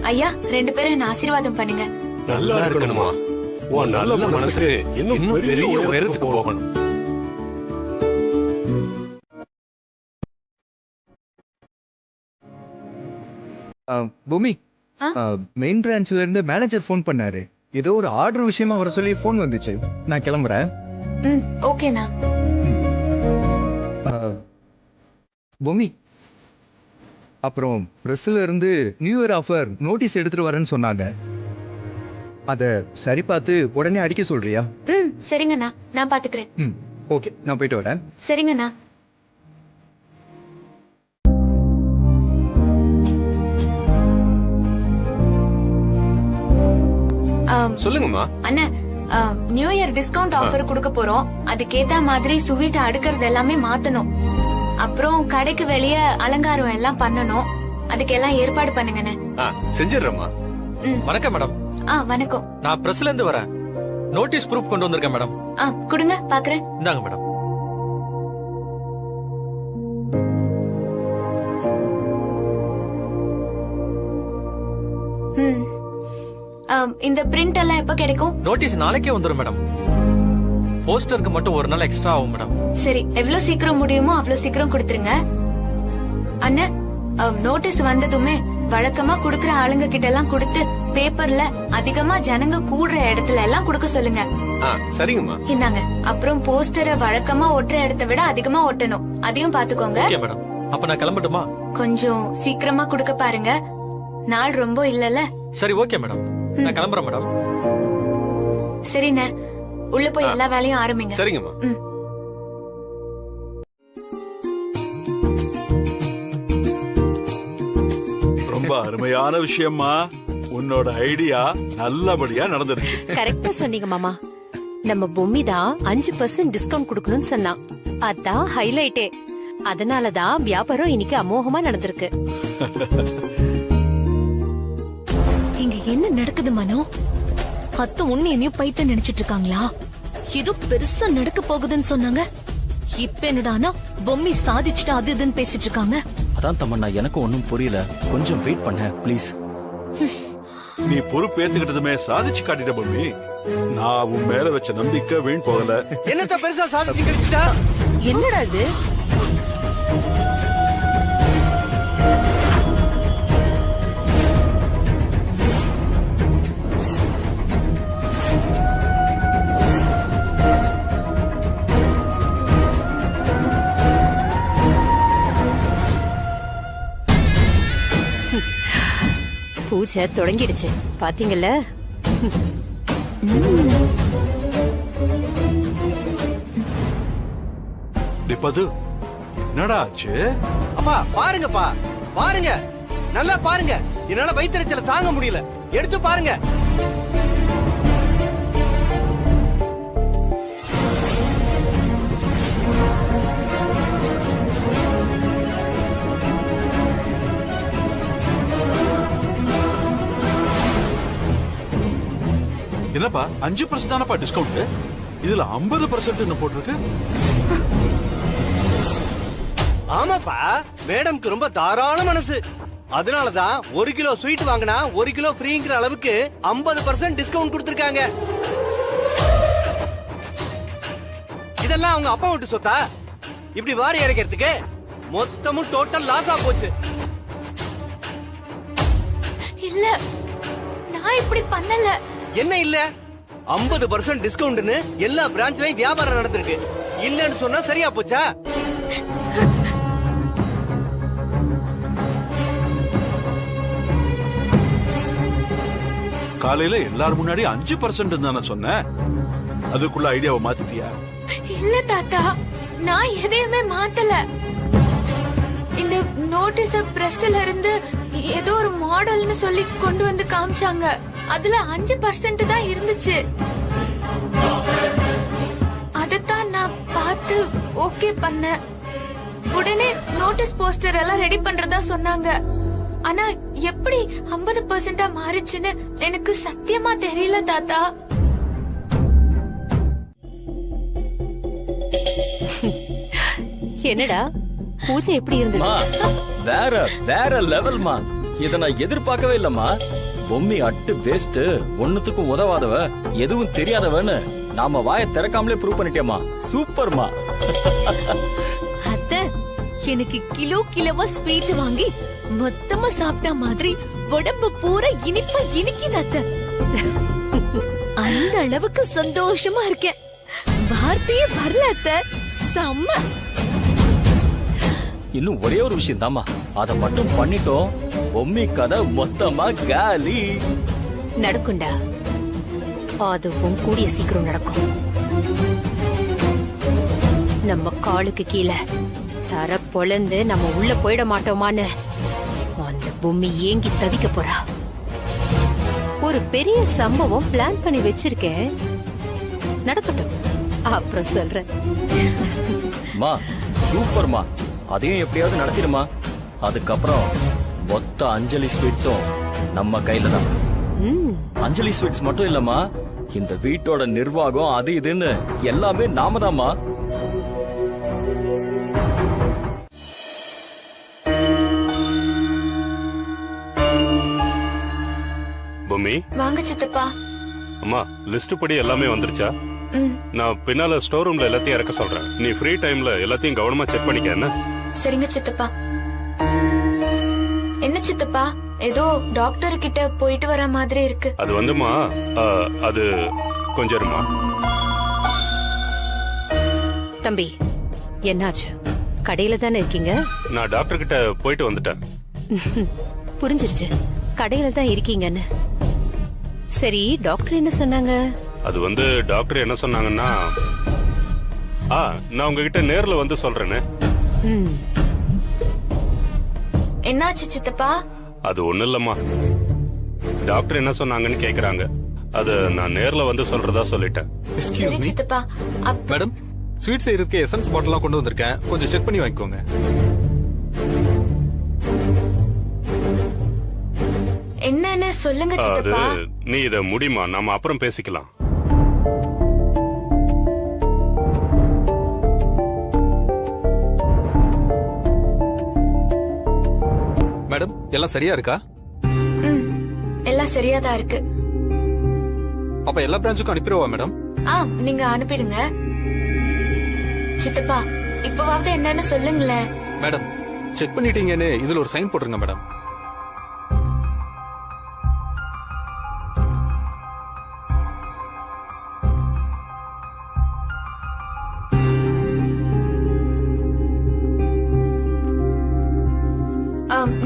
ஐயா, 2 பேரும் என்ன ஆசீர்வாதம் பண்ணுங்க. நல்லா இருக்கணுமா? உன் நல்ல மனசு இன்னும் பெரிய உயரத்துக்கு போகணும். பூமி, மெயின் பிரான்ச்ல இருந்து மேனேஜர் போன் பண்ணாரு. ஏதோ ஒரு ஆர்டர் விஷயமா வர சொல்லி போன் வந்துச்சு. நான் கிளம்புறேன். ஓகேண்ணா. பூமி, அப்புறம் பிரஸ்ல இருந்து நியூ இயர் ஆஃபர் நோட்டீஸ் எடுத்துட்டு வரேன்னு சொன்னாங்க. அத சரி பார்த்து உடனே அடிக்க சொல்றியா? சரிங்கண்ணா, நான் பாத்துக்கிறேன். ஓகே, நான் போயிட்டு வரேன். சரிங்கண்ணா. சொல்லுங்கம்மா. அண்ணா, நியூ இயர் டிஸ்கவுண்ட் ஆஃபர் கொடுக்க போறோம். அதுக்கேத்த மாதிரி ஸ்வீட் அடுக்கிறது எல்லாமே மாத்தணும். அப்புறம் கடைக்கு வெளியே அலங்காரம் எல்லாம் பண்ணணும். அதுக்கெல்லாம் ஏற்பாடு பண்ணுங்கண்ணே. செஞ்சிடுறேம்மா. வணக்கம் மேடம். வணக்கம். நான் பிரஸ்ல இருந்து வரேன். நோட்டீஸ் ப்ரூஃப் கொண்டு வந்திருக்கேன் மேடம். கொடுங்க, பாக்குறேன். இந்தாங்க மேடம். இந்த பிரிண்ட் எல்லாம் எப்ப கிடைக்கும்? நோட்டீஸ் நாளைக்கே வந்துரும் மேடம். போஸ்டருக்கு மட்டும் ஒரு நாள் எக்ஸ்ட்ரா ஆகும் மேடம். சரி, எவ்வளவு சீக்கிரம் முடியுமோ அவ்வளவு சீக்கிரம் கொடுத்துருங்க. அண்ணா, நோட்டீஸ் வந்ததுமே வழக்கமா குடுக்கற ஆளுங்க கிட்ட எல்லாம் கொடுத்து பேப்பர்ல அதிகமா ஜனங்க கூடுற இடத்துல எல்லாம் கொடுக்க சொல்லுங்க. சரிங்கம்மா. இந்தாங்க. அப்புறம் போஸ்டரை வழக்கமா ஒட்டுற இடத்தை விட அதிகமா ஒட்டணும். அதையும் பாத்துக்கோங்க. Okay madam. அப்ப நான் கிளம்பட்டுமா? கொஞ்சம் சீக்கிரமா கொடுக்க பாருங்க. நாள் ரொம்ப இல்லல. சரி, ஓகே மேடம். நான் கிளம்புறேன் மேடம். சரிண்ணே, உள்ள போய் எல்லா வேலையும் ஆரம்பிங்க. சரிங்கம்மா. ரொம்ப அருமையான விஷயம்மா. உன்னோட ஐடியா நல்லபடியா நடந்துருச்சு. கரெக்டா சொன்னீங்க மாமா. நம்ம பொம்மி தான் 5% டிஸ்கவுண்ட் கொடுக்கணும்னு சொன்னா. அதான் ஹைலைட்டே. அதனாலதான் வியாபாரம் இன்னைக்கு அமோகமா நடந்திருக்கு. இங்க என்ன நடக்குது மனோ? அத்தை ஒண்ணு என்னையும் பைத்தியம் நினைச்சிட்டு இருக்காங்களா? ஏதோ பெருசா நடக்க போகுதுன்னு சொன்னாங்க. இப்ப என்னடானா பொம்மி சாதிச்சுட்டா அது இதுன்னு பேசிட்டு இருக்காங்க. அதான் தம்மண்ணா எனக்கும் ஒன்னும் புரியல. கொஞ்சம் வெயிட் பண்ண ப்ளீஸ். நீ பொறுப்பு ஏத்துக்கிட்டதுமே சாதிச்சு காட்டிட்ட பொம்மி. நான் உன் மேல வச்ச நம்பிக்கை வீண் போகல. என்னத்த பெருசா சாதிச்சு கிடைச்சிட்டா? என்னடா இது? பூஜை தொடங்கிடுச்சு பாத்தீங்கல்ல. பது என்னடா ஆச்சு? அப்பா பாருங்கப்பா, பாருங்க, நல்லா பாருங்க. என்னால வயிற்றுச்சல தாங்க முடியல. எடுத்து பாருங்க. என்னப்பா 5% தானப்பா டிஸ்கவுண்ட்? இதுல 50% போட்டிருக்கு. ஆமாப்பா, மேடம்க்கு ரொம்ப தாராள மனசு. அதனாலதான் 1 கிலோ ஸ்வீட் வாங்கினா 1 கிலோ ஃப்ரீங்கிற அளவுக்கு 50% டிஸ்கவுண்ட் கொடுத்திருக்காங்க. இதெல்லாம் அவங்க அப்பா விட்டு சொத்தா? இப்படி வாரி இறக்கிறதுக்கு மொத்தமும் டோட்டல் லாஸா போச்சு. இல்ல, நான் இப்படி பண்ணல. என்ன இல்ல? 50% டிஸ்கவுண்ட்னு எல்லா பிரான்ச்லயும் வியாபாரம் நடந்திருக்கு. இல்லன்னு சொன்னா சரியா போச்சா? காலையில எல்லாரும் முன்னாடி 5% தானே சொன்னேன். அதுக்குள்ள ஐடியாவை மாத்திட்டியா? இல்ல தாத்தா, நான் எதையுமே மாத்தல. இந்த நோட்டீஸ பிரஸ்ல இருந்து ஏதோ ஒரு மாடல்னு சொல்லி கொண்டு வந்து காமிச்சாங்க. அதுல 5% தான் இருந்துச்சு. அதத்தான் நான் பார்த்து ஓகே பண்ணேன். உடனே நோட்டீஸ் போஸ்டர் எல்லாம் ரெடி பண்றதா சொன்னாங்க. ஆனா எப்படி 50% மாறிச்சுன்னு எனக்கு சத்தியமா தெரியல தாத்தா. என்னடா பூஜை எப்படி இருந்தது? வேற வேற லெவல்மா. இத நான் எதிர்பார்க்கவே இல்லம்மா. பொம்மி அட்டு வேஸ்ட், ஒண்ணுத்துக்கும் உதவாதவ, எதுவும் தெரியாதவன்னு நாம வாயை திறக்காமலே ப்ரூவ் பண்ணிட்டேமா. சூப்பர்மா. அத்தை எனக்கு கிலோ கிலோவா ஸ்வீட் வாங்கி மொத்தமா சாப்பிட்ட மாதிரி உடம்பு பூரா இனிப்பா இனிக்குது அத்தை. அந்த அளவுக்கு சந்தோஷமா இருக்கேன். வார்த்தையே வரல அத்தை. செம்ம. இன்னும் ஒரே ஒரு விஷயம் தாமா, அத மட்டும் பண்ணிட்டோம், பொம்மி கதை மொத்தமா காலி. நடக்கும்டா, அதுவும் கூடிய சீக்கிரம் நடக்கும். நம்ம காலுக்கு கீழே தர பொழந்து நம்ம உள்ள போயிட மாட்டோமான்னு அந்த பொம்மி ஏங்கி தவிக்க போறா. ஒரு பெரிய சம்பவம் பிளான் பண்ணி வச்சிருக்கேன், நடக்கட்டும், அப்புறம் சொல்றேன். மா சூப்பர்மா, அதையும் எப்படியாவது நடத்திடுமா. அதுக்கப்புறம் மொத்த அஞ்சலி ஸ்வீட்ஸும் நம்ம கையில தான். அஞ்சலி ஸ்வீட்ஸ் மட்டும் இல்லம்மா, இந்த வீட்டோட நிர்வாகம் அது இதுன்னு எல்லாமே நாம தான்மா. பொம்மி வாங்க சித்தப்பா. அம்மா, லிஸ்ட் படி எல்லாமே வந்துருச்சா? நான் பின்னால ஸ்டோர் ரூம்ல எல்லாத்தையும் இறக்க சொல்றேன். நீ ஃப்ரீ டைம்ல எல்லாத்தையும் கவனமா செக் பண்ணிக்க. என்ன? சரிங்க சித்தப்பா. என்ன சித்தப்பா, ஏதோ டாக்டர் கிட்ட போயிட்டு வர மாதிரி இருக்கு. அது வந்துமா, அது கொஞ்சம் இருமா. தம்பி என்னாச்சு? கடையில தானே இருக்கீங்க? நான் டாக்டர் கிட்ட போயிட்டு வந்துட்டேன். புரிஞ்சிருச்சு, கடையில தான் இருக்கீங்கன்னு. சரி, டாக்டர் என்ன சொன்னாங்க? அது வந்து டாக்டர் என்ன சொன்னாங்கன்னா, நான் உங்ககிட்ட நேர்ல வந்து சொல்றேன்னு. என்னாச்சு சித்தப்பா? அது ஒண்ணு இல்லம்மா, டாக்டர் என்ன சொன்னாங்கன்னு கேக்குறாங்க. அது நான் நேர்ல வந்து சொல்றதா சொல்லிட்டேன். சரி சித்தப்பா. மேடம், ஸ்வீட் செய்யறதுக்கு எசன்ஸ் பாட்டிலாம் கொண்டு வந்திருக்கேன், கொஞ்சம் செக் பண்ணி வாங்கிக்கோங்க. என்னன்னு சொல்லுங்க அது சித்தப்பா. நீ இத முடிமா, நாம அப்புறம் பேசிக்கலாம். மேடம், எல்லாம் சரியா இருக்கா? எல்லாம் சரியா தான் இருக்கு. அப்ப எல்லா பிரான்ச்சுக்கும் அனுப்பிடுவா மேடம்? நீங்க அனுப்பிடுங்க. சித்தப்பா, இப்பவாவது என்னன்னு சொல்லுங்களேன். மேடம், செக் பண்ணிட்டீங்கன்னு இதுல ஒரு சைன் போட்டுருங்க மேடம்.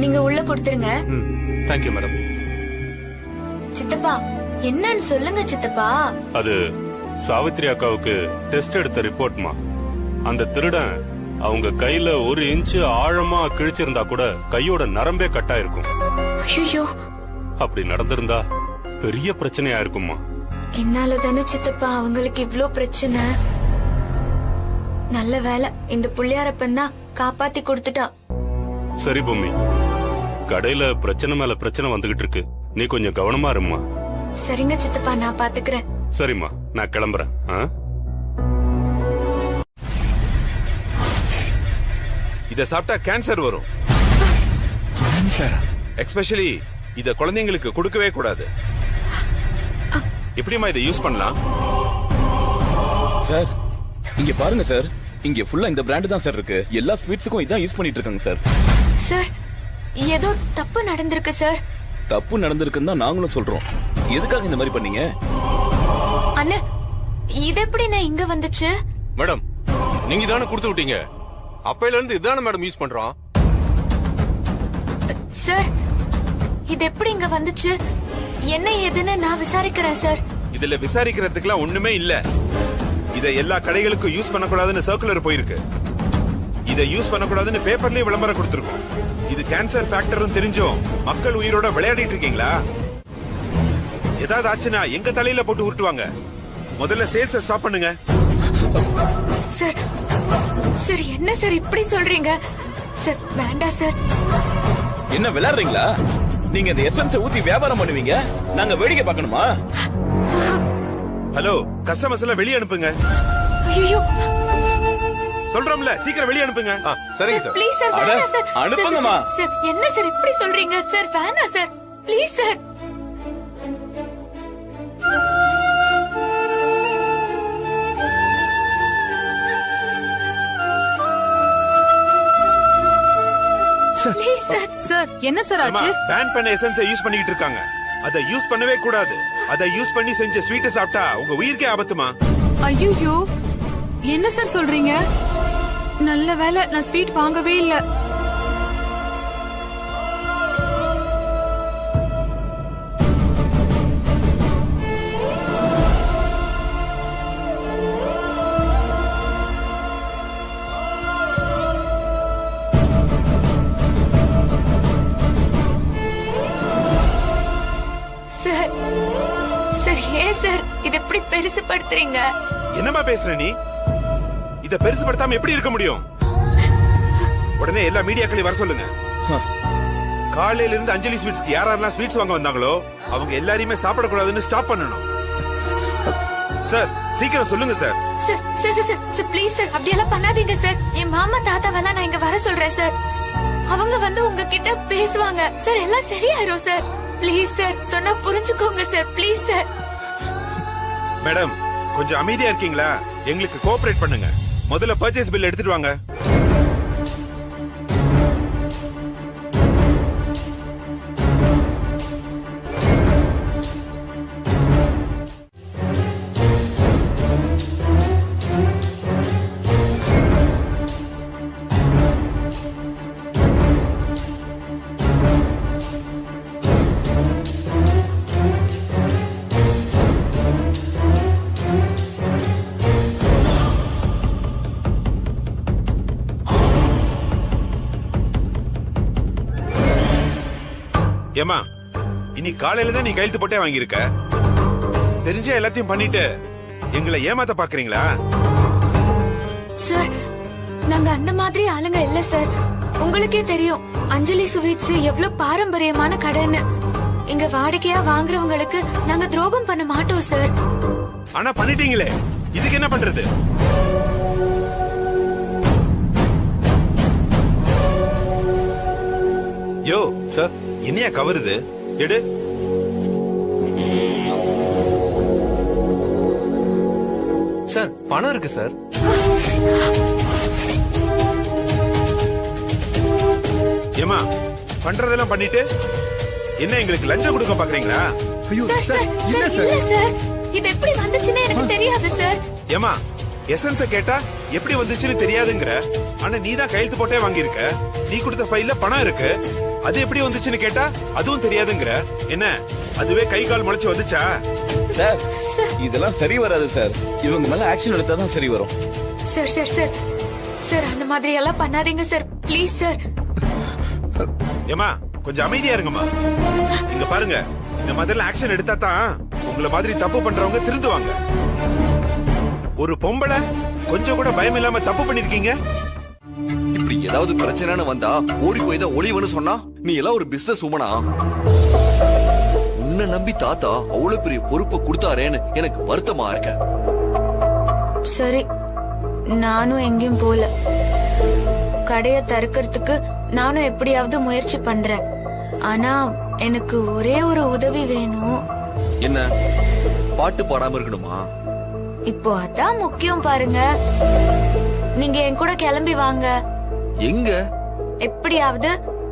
நீங்க உள்ள கொடுத்துருங்க. Thank you madam. சித்தப்பா, என்னன்னு சொல்லுங்க சித்தப்பா. அது சாவித்ரி அக்காவுக்கு டெஸ்ட் எடுத்த ரிப்போர்ட்மா. அந்த திருடன் அவங்க கையில 1 இன்ச்சு ஆழமா கிழிச்சிருந்தா கூட கையோட நரம்பே கட்டாயிருக்கும். ஐயோ, அப்படி நடந்திருந்தா பெரிய பிரச்சனையா இருக்குமா. என்னால தானே சித்தப்பா அவங்களுக்கு இவ்ளோ பிரச்சனை. நல்ல வேலை இந்த புள்ளியாரப்பன் தான் காப்பாத்தி கொடுத்துட்டான். சரி பூமி, கடையில பிரச்சனை மேல பிரச்சனை வந்துகிட்டு இருக்கு, நீ கொஞ்சம் கவனமா இருமா. சரிங்க சித்தப்பா, நான் பாத்துக்கிறேன். சரிம்மா, நான் கிளம்புறேன். இத சாப்பிட்டா கேன்சர் வரும். எஸ்பெஷலி இத குழந்தைங்களுக்கு கொடுக்கவே கூடாது. எப்படிமா இதை யூஸ் பண்ணலாம்? சார் இங்க பாருங்க சார், இங்க ஃபுல்லா இந்த பிராண்ட் தான் சார் இருக்கு. எல்லா ஸ்வீட்ஸுக்கும் இதான் யூஸ் பண்ணிட்டு இருக்காங்க சார். சார், ஏதோ தப்பு நடந்திருக்கு சார். தப்பு நடந்திருக்குன்னு தான் நாங்களும் சொல்றோம். எதுக்காக இந்த மாதிரி பண்ணீங்க? அண்ணா, இது எப்படி நான் இங்க வந்துச்சு? மேடம், நீங்க தானே கொடுத்து விட்டீங்க. அப்பையில இருந்து இதானே மேடம் யூஸ் பண்றோம். சார், இது எப்படி இங்க வந்துச்சு? என்ன ஏதுன்னு நான் விசாரிக்கிறேன் சார். இதுல விசாரிக்கிறதுக்குலாம் ஒண்ணுமே இல்ல. இத எல்லா கடைகளுக்கும் யூஸ் பண்ணக்கூடாதுன்னு சர்க்குலர் போயிருக்கு. இத யூஸ் பண்ணக்கூடாதுன்னு பேப்பர்லயே விளம்பரம் கொடுத்திருக்கோம். இது கேன்சர் ஃபேக்டர்னு தெரிஞ்சும் மக்கள் உயிரோட விளையாடிட்டு இருக்கீங்களா? ஏதாவது ஆச்சுன்னா எங்க தலையில போட்டு உருட்டுவாங்க. முதல்ல சேல்ஸ ஸ்டாப் பண்ணுங்க. சார், சார் என்ன சார் இப்படி சொல்றீங்க? சார் வேண்டாம் சார். என்ன விளையாடுறீங்களா? நீங்க இந்த எசன்ஸ் ஊத்தி வியாபாரம் பண்ணுவீங்க, நாங்க வேடிக்கை பார்க்கணுமா? ஹலோ, கஸ்டமர்ஸ் எல்லாம் வெளிய அனுப்புங்க. ஐயோ, சொல்றோம்ல, சீக்கிரம் வெளிய அனுப்புங்க. சரிங்க சார். ப்ளீஸ் சார், வேண்டாம் சார். அனுப்புங்கம்மா. சார், என்ன சார் இப்படி சொல்றீங்க? சார் வேண்டாம் sir, please sir. Please sir. Sir, என்ன சார் ஆச்சு? பேன் பண்ண எசன்ஸை யூஸ் பண்ணிட்டு இருக்காங்க. அதை யூஸ் பண்ணவே கூடாது. அதை யூஸ் பண்ணி செஞ்ச ஸ்வீட்டை சாப்பிட்டா உங்க உயிருக்கே ஆபத்துமா. ஐயோ, என்ன சார் சொல்றீங்க? நல்ல வேளை நான் ஸ்வீட் வாங்கவே இல்ல. சார், சார் ஏன் சார் இத எப்படி பெருசுபடுத்துறீங்க? என்னமா பேசுற நீ? இத பெருசுபடுத்தாம எப்படி இருக்க முடியும்? உடனே எல்லா மீடியாக்களையும் வர சொல்லுங்க. காலையில இருந்து அஞ்சலி ஸ்வீட்ஸ்க்கு யாரெல்லாம் ஸ்வீட்ஸ் வாங்க வந்தாங்களோ அவங்க எல்லாரையுமே சாப்பிடக்கூடாதுன்னு ஸ்டாப் பண்ணணும். சார், சீக்கிரம் சொல்லுங்க sir. Sir, sir, sir, sir please sir, அப்படியெல்லாம் பண்ணாதீங்க சார். என் மாமா தாத்தாவெல்லாம் நான் இங்க வர சொல்றேன் சார். அவங்க வந்து உங்ககிட்ட பேசுவாங்க சார், எல்லாம் சரியாயிரும் சார். ப்ளீஸ் சார், சொன்னா புரிஞ்சுக்கோங்க சார், ப்ளீஸ் சார். மேடம், கொஞ்சம் அமைதியா இருக்கீங்களா? எங்களுக்கு கோஆபரேட் பண்ணுங்க. முதல்ல பர்ச்சேஸ் பில் எடுத்துட்டு வாங்க. ஏமா, இன்னைக்கு காலையில தான் நீ கையெழுத்து போட்டே வாங்கியிருக்க. தெரிஞ்ச எல்லாத்தையும் பண்ணிட்டு எங்களை ஏமாத்த பாக்குறீங்களா? சார் நாங்க அந்த மாதிரி ஆளுங்க இல்ல சார். உங்களுக்கே தெரியும் அஞ்சலி ஸ்வீட்ஸ் எவ்வளவு பாரம்பரியமான கடைன்னு. இங்க வாடகையா வாங்குறவங்களுக்கு நாங்க துரோகம் பண்ண மாட்டோம் சார். ஆனா பண்ணிட்டீங்களே, இதுக்கு என்ன பண்றது? யோ சார், என்னையா கவருது? எடு. சார் பணம் இருக்கு சார். ஏமா பண்றதெல்லாம் பண்ணிட்டு என்ன எங்களுக்கு லஞ்சம் கொடுக்க பாக்குறீங்களா? சார் சார் இல்ல சார், இது எப்படி வந்துச்சுன்னு எனக்கு தெரியாது சார். ஏமா எசன்ஸ கேட்டா எப்படி வந்துச்சுன்னு தெரியாதுங்கற, ஆனா நீ தான் கையெழுத்து போட்டே வாங்கியிருக்க. நீ கொடுத்த ஃபைல்ல பணம் இருக்கு, அது எப்படி வந்துச்சுன்னு கேட்டா அதுவும் தெரியாதுங்கற. என்ன அதுவே கை கால் முளைச்சு வந்துச்சா? சார் இதெல்லாம் சரி வராது சார். இவங்க மேல ஆக்ஷன் எடுத்தா தான் சரி வரும். சார் சார் சார் சார் அந்த மாதிரி எல்லாம் பண்ணாதீங்க சார், ப்ளீஸ் சார். ஏமா கொஞ்சம் அமைதியா இருங்கம்மா. இங்க பாருங்க, இந்த மாதிரி ஆக்ஷன் எடுத்தா தான் உங்கள மாதிரி தப்பு பண்றவங்க திருந்துவாங்க. ஒரு பொம்பளை கொஞ்சம் கூட பயம் இல்லாம தப்பு பண்ணிருக்கீங்க. இப்படி ஏதாவது பிரச்சனைன்னு வந்தா ஓடி போய் தான் ஒளிவன்னு சொன்னா நீ எல்லாம் ஒரு பிசினஸ் உமனா? உன்னை நம்பி தாத்தா அவ்வளவு பெரிய பொறுப்பை கொடுத்தாரேன்னு எனக்கு வருத்தமா இருக்க. சரி, நானும் எங்கேயும் போல. கடைய திறக்கிறதுக்கு நானும் எப்படியாவது முயற்சி பண்றேன். ஆனா எனக்கு ஒரே ஒரு உதவி வேணும். என்ன, பாட்டு பாடாம இருக்கணுமா? இப்போ அதான் முக்கியம் பாருங்க. நீங்க என் கூட கிளம்பி வாங்க. எங்க? எப்படியாவது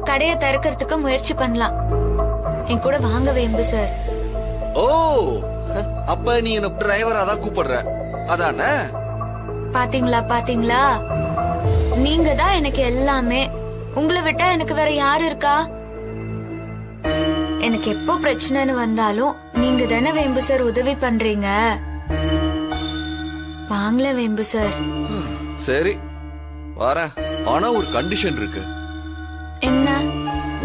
கடைய திறக்கிறதுக்கு முயற்சி பண்ணலாம். என் கூட வாங்க வேம்பு சார். ஓ, அப்ப நீ என்ன டிரைவரா தான் கூப்பிடுற அதானே? பாத்தீங்களா பாத்தீங்களா, நீங்க தான் எனக்கு எல்லாமே. உங்களை விட்டா எனக்கு வேற யாரு இருக்கா? எனக்கு எப்போ பிரச்சனைன்னு வந்தாலும் நீங்க தானே வேம்பு சார் உதவி பண்றீங்க. வாங்கல வேம்பு சார். சரி வரேன், ஆனா ஒரு கண்டிஷன் இருக்கு. என்ன?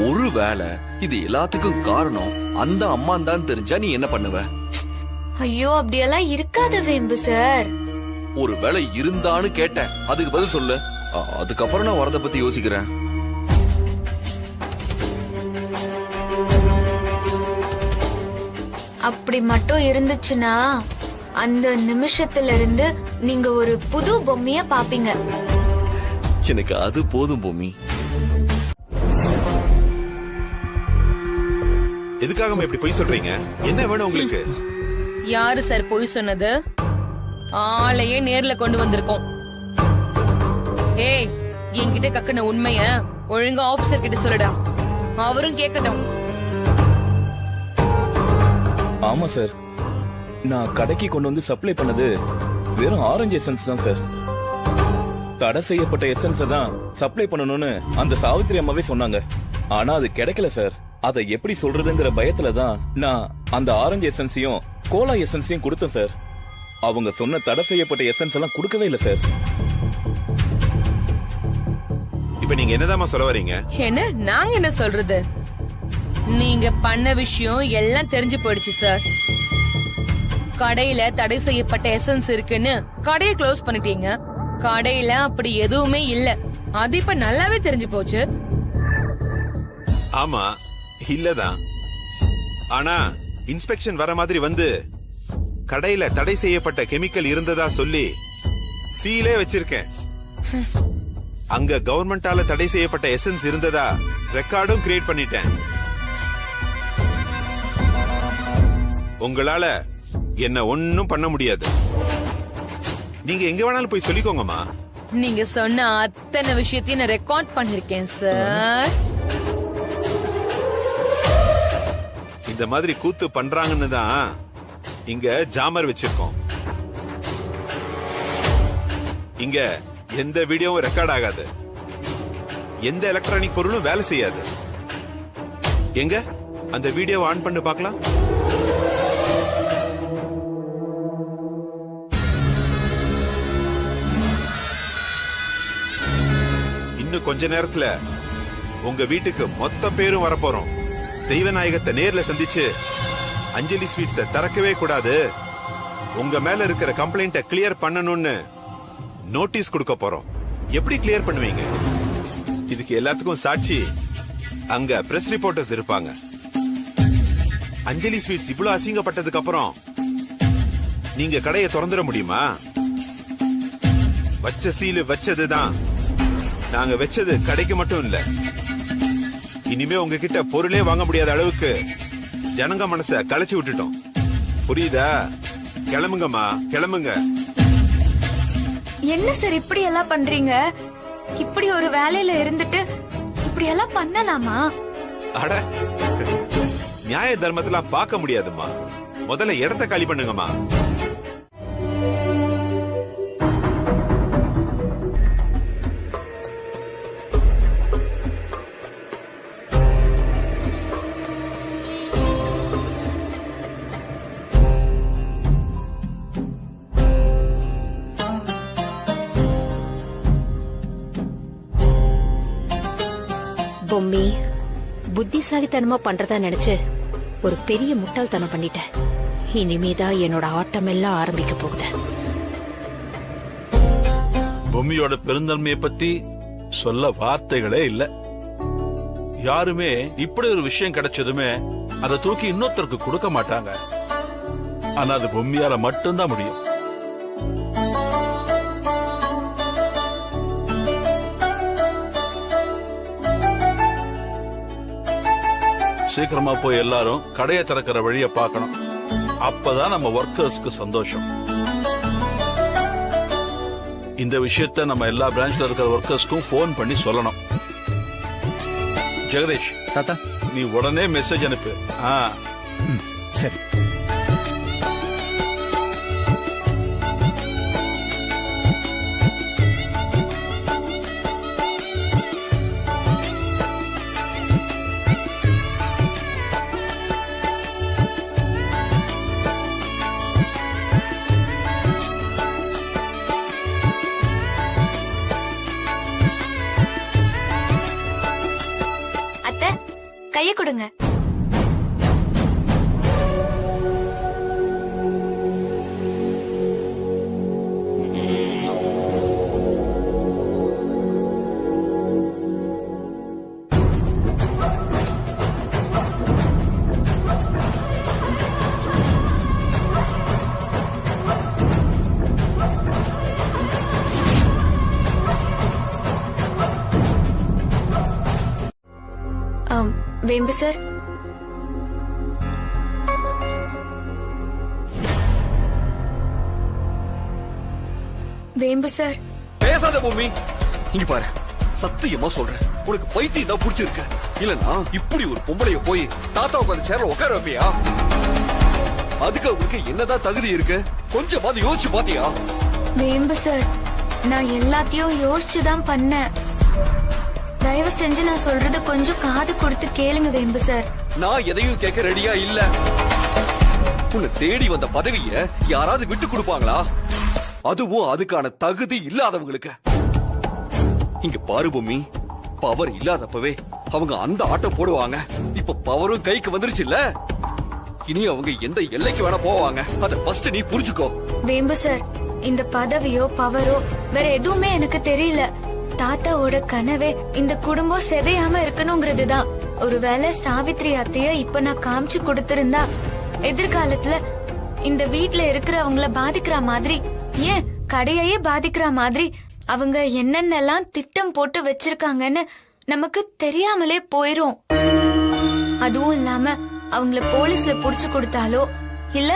ஒருவேளை இது எல்லாத்துக்கும் காரணம் அந்த அம்மா தான் தெரிஞ்சா நீ என்ன பண்ணுவ? ஐயோ அப்படியெல்லாம் இருக்காத வேம்பு சார். ஒருவேளை இருந்தான்னு கேட்டேன், அதுக்கு பதில் சொல்லு. அதுக்கப்புறம் நான் வரத பத்தி யோசிக்கிறேன். அப்படி மட்டும் இருந்துச்சுன்னா அந்த நிமிஷத்துல இருந்து நீங்க ஒரு புது பொம்மைய பாப்பீங்க. எனக்கு அது போதும் பொம்மி. எதுக்காக இப்படி பொய் சொல்றீங்க? என்ன வேணும் உங்களுக்கு? யாரு சார் பொய் சொன்னது? ஆளையே நேர்ல கொண்டு வந்திருக்கோம். ஏய், என்கிட்ட கக்குன உண்மைய ஒழுங்கா ஆபீசர் கிட்ட சொல்லுடா, அவரும் கேட்கட்டும். ஆமா சார், நான் கடைக்கு கொண்டு வந்து சப்ளை பண்ணது வெறும் ஆரஞ்சு எசன்ஸ் தான் சார். தடை செய்யப்பட்ட எசன்ஸ் தான் சப்ளை பண்ணணும்னு அந்த சாவித்திரி அம்மாவே சொன்னாங்க. ஆனா அது கிடைக்கல சார். அதை எப்படி சொல்றதுங்கிற பயத்துல தான் நான் அந்த ஆரஞ்சு எசன்ஸையும் கோலா எசன்ஸையும் கொடுத்தேன் சார். அவங்க சொன்ன தடை செய்யப்பட்ட எசன்ஸ் எல்லாம் கொடுக்கவே இல்லை சார். இப்ப நீங்க என்னதாமா சொல்ல வரீங்க? என்ன நாங்க என்ன சொல்றது? நீங்க பண்ண விஷயம் எல்லாம் தெரிஞ்சு போயிடுச்சு சார். கடையில தடை செய்யப்பட்ட எசன்ஸ் இருக்குன்னு கடையை க்ளோஸ் பண்ணிட்டீங்க. கடையில அப்படி எதுவுமே இல்ல, அது இப்ப நல்லாவே தெரிஞ்சு போச்சு. ஆமா இல்லதான், ஆனா இன்ஸ்பெக்ஷன் வர மாதிரி வந்து கடையில தடை செய்யப்பட்ட கெமிக்கல் இருந்ததா சொல்லி சீலே வச்சிருக்கேன். அங்க கவர்மெண்டால தடை செய்யப்பட்ட எசன்ஸ் இருந்ததா ரெக்கார்டும் கிரியேட் பண்ணிட்டேன். உங்களால என்ன ஒன்னும் பண்ண முடியாது. நீங்க எங்க வேணாலும் போய் சொல்லிக்கோங்கம்மா. நீங்க சொன்ன அத்தனை விஷயத்தையும் நான் ரெக்கார்ட் பண்ணிருக்கேன் சார். இந்த மாதிரி கூத்து பண்றாங்கன்னு தான் இங்க ஜாமர் வச்சிருக்கோம். இங்க எந்த வீடியோவும் ரெக்கார்ட் ஆகாது, எந்த எலக்ட்ரானிக் பொருளும் வேலை செய்யாது. எங்க அந்த வீடியோ ஆன் பண்ணி பார்க்கலாம். இன்னும் கொஞ்ச நேரத்துல உங்க வீட்டுக்கு மொத்த பேரும் வரப்போறோம். தெய்வநாயகத்தை நேர்ல சந்திச்சு அஞ்சலி ஸ்வீட்ஸ திறக்கவே கூடாது, உங்க மேல இருக்கிற கம்ப்ளைண்ட கிளியர் பண்ணணும்னு நோட்டீஸ் கொடுக்க போறோம். எப்படி கிளியர் பண்ணுவீங்க? இதுக்கு எல்லாத்துக்கும் சாட்சி அங்க பிரஸ் ரிப்போர்ட்டர்ஸ் இருப்பாங்க. அஞ்சலி ஸ்வீட்ஸ் இவ்வளவு அசிங்கப்பட்டதுக்கு அப்புறம் நீங்க கடையை திறந்துட முடியுமா? வச்ச சீலு வச்சதுதான். நாங்க வச்சது கடைக்கு மட்டும் இல்ல, இனிமே உங்ககிட்ட பொருளே வாங்க முடியாத அளவுக்கு ஜனங்க மனச கலைச்சு விட்டுட்டோம். புரியுதா? கிளம்புங்கம்மா, கிளம்புங்க. என்ன சார் இப்படி எல்லாம் பண்றீங்க? இப்படி ஒரு வேலையில இருந்துட்டு இப்படி எல்லாம் பண்ணலாமா? அட, நியாய தர்மத்தெல்லாம் பார்க்க முடியாதுமா. முதல்ல இடத்த காலி பண்ணுங்கம்மா. பொம்மி, புத்திசாலித்தனமா பண்றதா நினைச்சு ஒரு பெரிய முட்டாள்தனம் பண்ணிட்டேன். இனிமேதான் என்னோட ஆட்டம் எல்லாம் ஆரம்பிக்க போகுது. பொம்மியோட பெருந்தன்மையை பத்தி சொல்ல வார்த்தைகளே இல்ல. யாருமே இப்படி ஒரு விஷயம் கிடைச்சதுமே அதை தூக்கி இன்னொருத்தருக்கு கொடுக்க மாட்டாங்க. ஆனா அது பொம்மியால மட்டும்தான் முடியும். சீக்கிரமா போய் எல்லாரும் கடையை திறக்கிற வழியை பார்க்கணும். அப்பதான் நம்ம ஒர்க்கர்ஸ்க்கு சந்தோஷம். இந்த விஷயத்த நம்ம எல்லா பிரான்ச்ல இருக்கிற ஒர்க்கர்ஸ்க்கும் போன் பண்ணி சொல்லணும். ஜெகதீஷ் தாத்தா, நீ உடனே மெசேஜ் அனுப்பு. சரி. கைய கொடுங்க. வேம்பு சார், வேம்பு சார். பேசாத பொம்மி. இங்க பாரு, சத்தியமா சொல்றேன், உனக்கு பைத்தியம் தான் புடிச்சிருக்கு. இல்லன்னா இப்படி ஒரு பொம்பளைய போய் தாத்தா உட்கார்ந்து சேர்ல உட்கார வைப்பியா? அதுக்கு அவங்களுக்கு என்னதான் தகுதி இருக்கு? கொஞ்சமாவது யோசிச்சு பாத்தியா? வேம்பு சார், நான் எல்லாத்தையும் யோசிச்சுதான் பண்ணேன். தயவு செஞ்சு நான் சொல்றது கொஞ்சம் காது கொடுத்து கேளுங்க வேம்பு சார். நான் எதையும் கேட்க ரெடியா இல்ல. உன்னை தேடி வந்த பதவிய யாராவது விட்டு கொடுப்பாங்களா? அதுவும் அதுக்கான தகுதி இல்லாதவங்களுக்கு. இங்க பாரு பொம்மி, பவர் இல்லாதப்பவே அவங்க அந்த ஆட்டம் போடுவாங்க. இப்ப பவரும் கைக்கு வந்துருச்சு இல்ல, இனி அவங்க எந்த எல்லைக்கு வேணா போவாங்க. அத ஃபர்ஸ்ட் நீ புரிஞ்சுக்கோ. வேம்பு சார், இந்த பதவியோ பவரோ வேற எதுவுமே எனக்கு தெரியல. தாத்தாவோட கனவே இந்த குடும்பம் செதையாம இருக்கணுங்கிறதுதான். ஒருவேளை சாவித்ரி அத்தைய இப்ப நான் காமிச்சு கொடுத்திருந்தா எதிர்காலத்துல இந்த வீட்ல இருக்கிறவங்கள பாதிக்கிற மாதிரி, ஏன் கடையையே பாதிக்கிற மாதிரி அவங்க என்னென்னலாம் திட்டம் போட்டு வச்சிருக்காங்கன்னு நமக்கு தெரியாமலே போயிரும். அதுவும் இல்லாம அவங்கள போலீஸ்ல புடிச்சு கொடுத்தாலோ இல்ல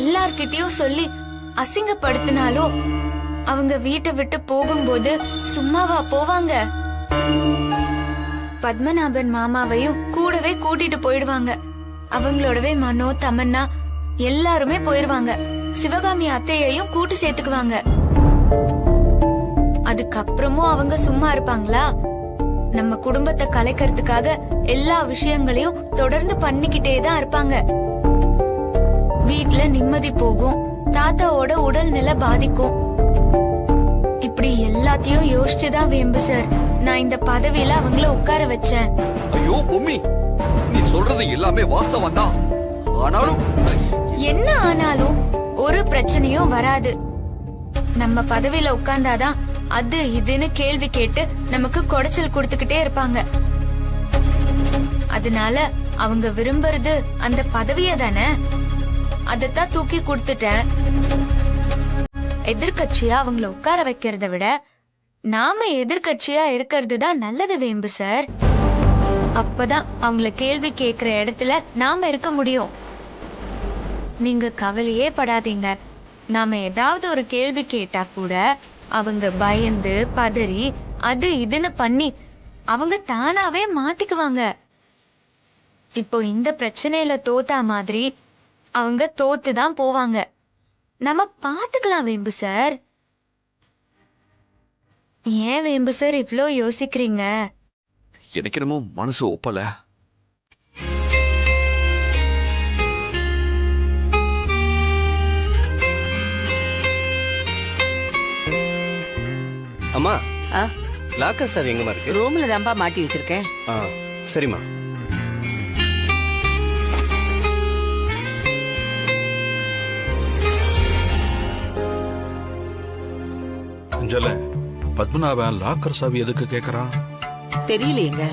எல்லார்கிட்டயும் சொல்லி அசிங்கப்படுத்தினாலோ அவங்க வீட்டை விட்டு போகும்போது சும்மாவா போவாங்க? பத்மநாபன் மாமாவையும் கூடவே கூட்டிட்டு போயிடுவாங்க. அவங்களோடவே மனோ, தமன்னா எல்லாருமே போயிருவாங்க. சிவகாமி அத்தையையும் கூட்டு சேர்த்துக்குவாங்க. அதுக்கப்புறமும் அவங்க சும்மா இருப்பாங்களா? நம்ம குடும்பத்தை கலைக்கிறதுக்காக எல்லா விஷயங்களையும் தொடர்ந்து பண்ணிக்கிட்டே தான் இருப்பாங்க. வீட்ல நிம்மதி போகும், தாத்தாவோட உடல் நிலை பாதிக்கும். இப்படி எல்லாத்தையும் யோசிச்சுதான் வேம்பு சார் நான் இந்த பதவியில அவங்கள உட்கார வச்சேன். ஐயோ பொம்மி, நீ சொல்றது எல்லாமே வாஸ்தவம் தான். ஆனாலும் என்ன ஆனாலும் ஒரு பிரச்சனையும் வராது. நம்ம பதவியில உட்கார்ந்தாதான் அது இதுன்னு கேள்வி கேட்டு நமக்கு குடைச்சல் கொடுத்துக்கிட்டே இருப்பாங்க. அதனால அவங்க விரும்புறது அந்த பதவிய தானே, அதத்தான் தூக்கி கொடுத்துட்டேன். எதிர்கட்சியா அவங்கள உட்கார வைக்கிறத விட நாம எதிர்கட்சியா இருக்கிறது தான் நல்லது வேம்பு சார். அப்பதான் அவங்கள கேள்வி கேட்கிற இடத்துல நாம இருக்க முடியும். நீங்க கவலையே படாதீங்க. நாம ஏதாவது ஒரு கேள்வி கேட்டா கூட அவங்க பயந்து பதறி அது இதுன்னு பண்ணி அவங்க தானாவே மாட்டிக்குவாங்க. இப்போ இந்த பிரச்சனையில தோத்தா மாதிரி அவங்க தோத்துதான் போவாங்க. நம்ம பாத்துக்கலாம் வேம்பு சார். ஏன் வேம்பு சார் இவ்ளோ யோசிக்கிறீங்க? எனக்கு என்னமோ மனசு ஒப்பல. அம்மா லாக்கர் சார் எங்கம்மா இருக்கு? ரூம்ல தான்பா மாட்டி வச்சிருக்கேன். சரிம்மா. அஞ்சல, பத்மநாபன் லாக்கர் சாவி எதுக்கு கேக்குறான்? தெரியலையேங்க.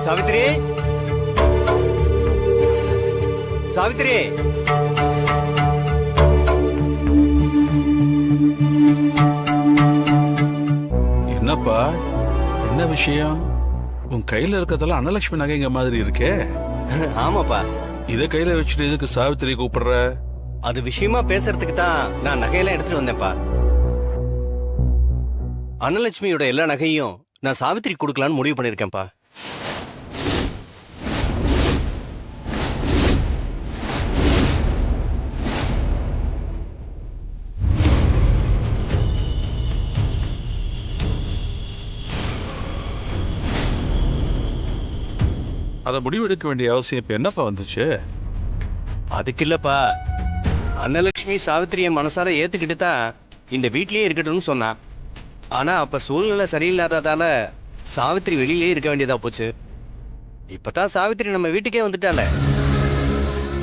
சாவித்ரி, சாவித்ரி, என்னப்பா, என்ன விஷயம்? உன் கையில இருக்கிறதெல்லாம் அனலட்சுமி நகைங்க மாதிரி இருக்கே. ஆமாப்பா. இத கையில வச்சுட்டு எதுக்கு சாவித்திரி கூப்பிடுற? அது விஷயமா பேசுறதுக்கு தான் நான் நகையெல்லாம் எடுத்துட்டு வந்தேன்ப்பா. அனலட்சுமியோட எல்லா நகையும் நான் சாவித்திரி கொடுக்கலான்னு முடிவு பண்ணிருக்கேன்ப்பா. அத முடிவெடுக்க வேண்டிய அவசியம் இப்ப என்னப்பா வந்துச்சு? அதுக்கு இல்லப்பா, அன்னலட்சுமி சாவித்திரியை மனசார ஏத்துக்கிட்டு தான் இந்த வீட்லயே இருக்கட்டும்னு சொன்னான். ஆனா அப்ப சூழ்நிலை சரியில்லாததால சாவித்திரி வெளியிலே இருக்க வேண்டியதா போச்சு. இப்பதான் சாவித்திரி நம்ம வீட்டுக்கே வந்துட்டால.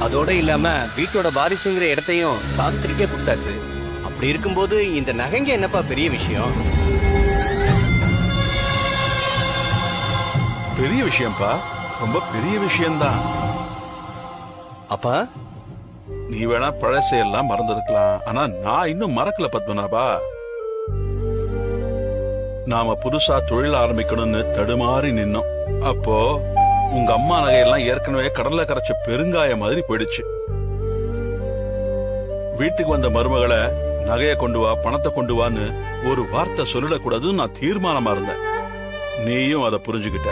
அதோட இல்லாம வீட்டோட வாரிசுங்கிற இடத்தையும் சாவித்திரிக்கே கொடுத்தாச்சு. அப்படி இருக்கும்போது இந்த நகைங்க என்னப்பா பெரிய விஷயம்? பெரிய விஷயம்ப்பா, ரொம்ப பெரிய விஷயம்தான். அப்பா, நீ வேணா பழசையெல்லாம் மறந்திருக்கலாம், ஆனா நான் இன்னும் மறக்கல பத்மநாபா. நாம புதுசா தொழில் ஆரம்பிக்கணும்னு தடுமாறி நின்னோம். அப்போ உங்க அம்மா நகையெல்லாம் ஏற்கனவே கடல்ல கரைச்ச பெருங்காய மாதிரி போயிடுச்சு. வீட்டுக்கு வந்த மருமகளை நகைய கொண்டு வா, பணத்தை கொண்டு வான்னு ஒரு வார்த்தை சொல்லிடக்கூடாதுன்னு நான் தீர்மானமா இருந்தேன். நீயும் அதை புரிஞ்சுக்கிட்ட.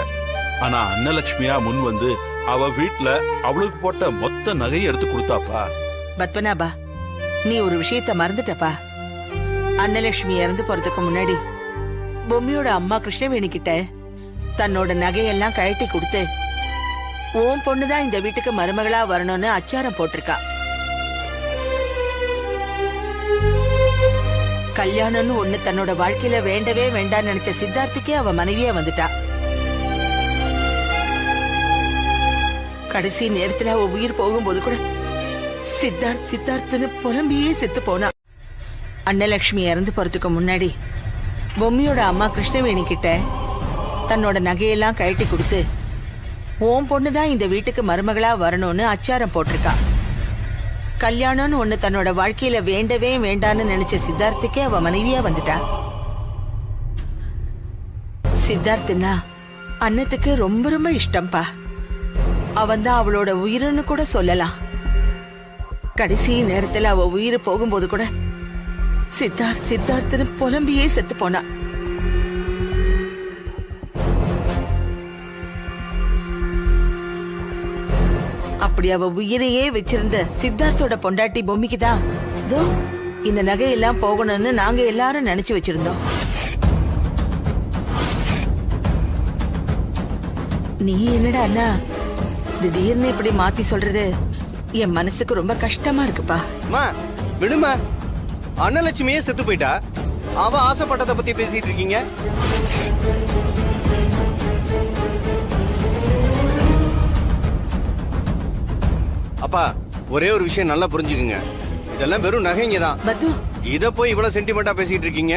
ஆனா அன்னலட்சுமியா முன் வந்து அவ வீட்டுல அவளுக்கு போட்ட மொத்த நகையை எடுத்து கொடுத்தாப்பா. பத்மநாபா, நீ ஒரு விஷயத்த மறந்துட்டப்பா. அன்னலட்சுமி இறந்து போறதுக்கு முன்னாடி பொம்மியோட அம்மா கிருஷ்ணவேணி கிட்ட தன்னோட நகையெல்லாம் கழட்டி கொடுத்து உன் பொண்ணுதான் இந்த வீட்டுக்கு மருமகளா வரணும்னு அச்சாரம் போட்டிருக்கா. கல்யாணம்னு ஒண்ணு தன்னோட வாழ்க்கையில வேண்டவே வேண்டான்னு நினைச்ச சித்தார்த்துக்கே அவ மனைவியா வந்துட்டா. கடைசி நேரத்துல அவ உயிர் போகும்போது கூட சித்தார்த்துன்னு புலம்பியே செத்து போனா. அன்னலட்சுமி இறந்து போறதுக்கு முன்னாடி பொம்மியோட அம்மா கிருஷ்ணவேணி கிட்ட தன்னோட நகையெல்லாம் கழட்டி கொடுத்து உன் பொண்ணுதான் இந்த வீட்டுக்கு மருமகளா வரணும்னு அச்சாரம் போட்டிருக்கா. கல்யாணம்னு ஒண்ணு தன்னோட வாழ்க்கையில வேண்டவே வேண்டான்னு நினைச்ச சித்தார்த்துக்கே அவ மனைவியா வந்துட்டா. சித்தார்த்துனா அன்னத்துக்கு ரொம்ப ரொம்ப இஷ்டம்பா. அவன் தான் அவளோட உயிர்னு கூட சொல்லலாம். கடைசி நேரத்துல அவ உயிர் போகும்போது கூட சித்தார்த்துன்னு புலம்பியே செத்து போனா. அப்படி அவ உயிரையே வச்சிருந்த சித்தார்த்தோட பொண்டாட்டி பொம்மிக்குதான் இந்த நகையெல்லாம் போகணும்னு நாங்க எல்லாரும் நினைச்சு வச்சிருந்தோம். நீ என்னடா அண்ணா திடீர்னு இப்படி மாத்தி சொல்றது என் மனசுக்கு ரொம்ப கஷ்டமா இருக்குப்பா. விடுமா, அன்னலட்சுமியே செத்து போயிட்டா. அவ ஆசைப்பட்டதை பத்தி பேசிட்டு இருக்கீங்க. அப்பா ஒரே ஒரு விஷயம் நல்லா புரிஞ்சுக்குங்க, இதெல்லாம் வெறும் நகைங்க தான். பத்து இத போய் இவ்வளவு சென்டிமெண்டா பேசிட்டு இருக்கீங்க.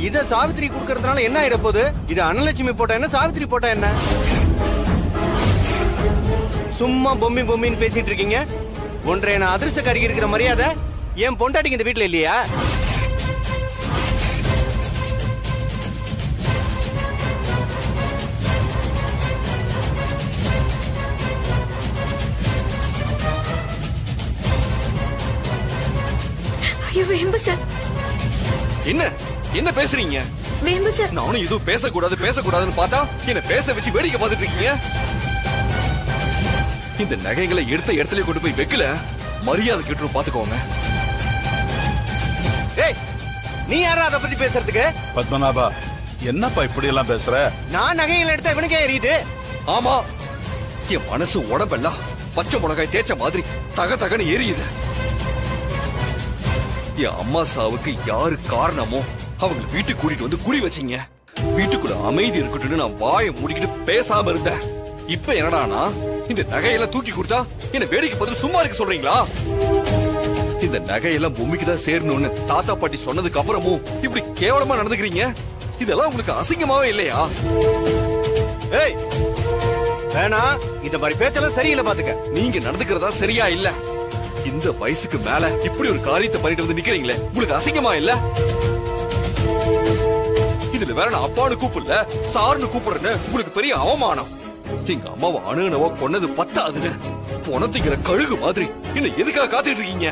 இத சாவித்திரி குடுக்கறதுனால என்ன ஆயிட போகுது? இது அன்னலட்சுமி போட்டா என்ன, சாவித்திரி போட்டா என்ன? சும்மா பொம்மி பொம்மின்னு பேசிட்டு இருக்கீங்க. ஒன்றைய நான் அதிர்ஷ்டக்காரிக்கு இருக்கிற மரியாதை என் பொண்டாட்டிக்கு இந்த வீட்டுல இல்லையா? ஐயோ வேம்பு சார், என்ன என்ன பேசுறீங்க? வேம்பு சார், நானும் எதுவும் பேசக்கூடாதுன்னு பார்த்தா என்ன பேச வச்சு வேடிக்கை பார்த்துட்டு இருக்கீங்க. இந்த நகைகளை எடுத்த இடத்துல கொண்டு போய் வைக்கல, மரியாதை கிட்ட பாத்துக்கோங்க. ஏய், நீ யாரா அதை பத்தி பேசுறதுக்கு? பத்மநாபா, என்னப்பா இப்படி எல்லாம் பேசுற? நான் நகைகளை எடுத்தா இவனுக்கே எரியுது. ஆமா, என் மனசு உடம்பெல்லாம் பச்சை மிளகாய் தேய்ச்ச மாதிரி தக தகன்னு எரியுது. என் அம்மா சாவுக்கு யாரு காரணமோ அவங்க வீட்டுக்கு கூட்டிட்டு வந்து குடி வச்சீங்க. வீட்டுக்குள்ள அமைதி இருக்கட்டும்னு நான் வாயை மூடிக்கிட்டு பேசாம இருந்தேன். இப்ப என்னடானா இந்த நகையெல்லாம் தூக்கி கொடுத்தா என்ன வேடிக்கை பார்த்து சும்மா இருக்க சொல்றீங்களா? இந்த நகையெல்லாம் பூமிக்கு தான் சேரணும்னு தாத்தா பாட்டி சொன்னதுக்கு அப்புறமும் இப்படி கேவலமா நடந்துக்கிறீங்க. இதெல்லாம் உங்களுக்கு அசிங்கமாவே இல்லையா? ஏய் வேணா, இந்த மாதிரி பேச்செல்லாம் சரியில்லை பாத்துக்க. நீங்க நடந்துக்கிறதா சரியா இல்ல. இந்த வயசுக்கு மேல இப்படி ஒரு காரியத்தை பண்ணிட்டு வந்து நிக்கிறீங்களே, உங்களுக்கு அசிங்கமா இல்ல? இதுல வேற நான் அப்பான்னு கூப்பிடல, சார்னு கூப்பிடுறேன்னு உங்களுக்கு பெரிய அவமானம். எங்க அம்மாவை அணுகுனவோ கொன்னது பத்தாதுன்னு பொணத்திக்கிற கழுகு மாதிரி என்ன எதுக்காக காத்துட்டு இருக்கீங்க?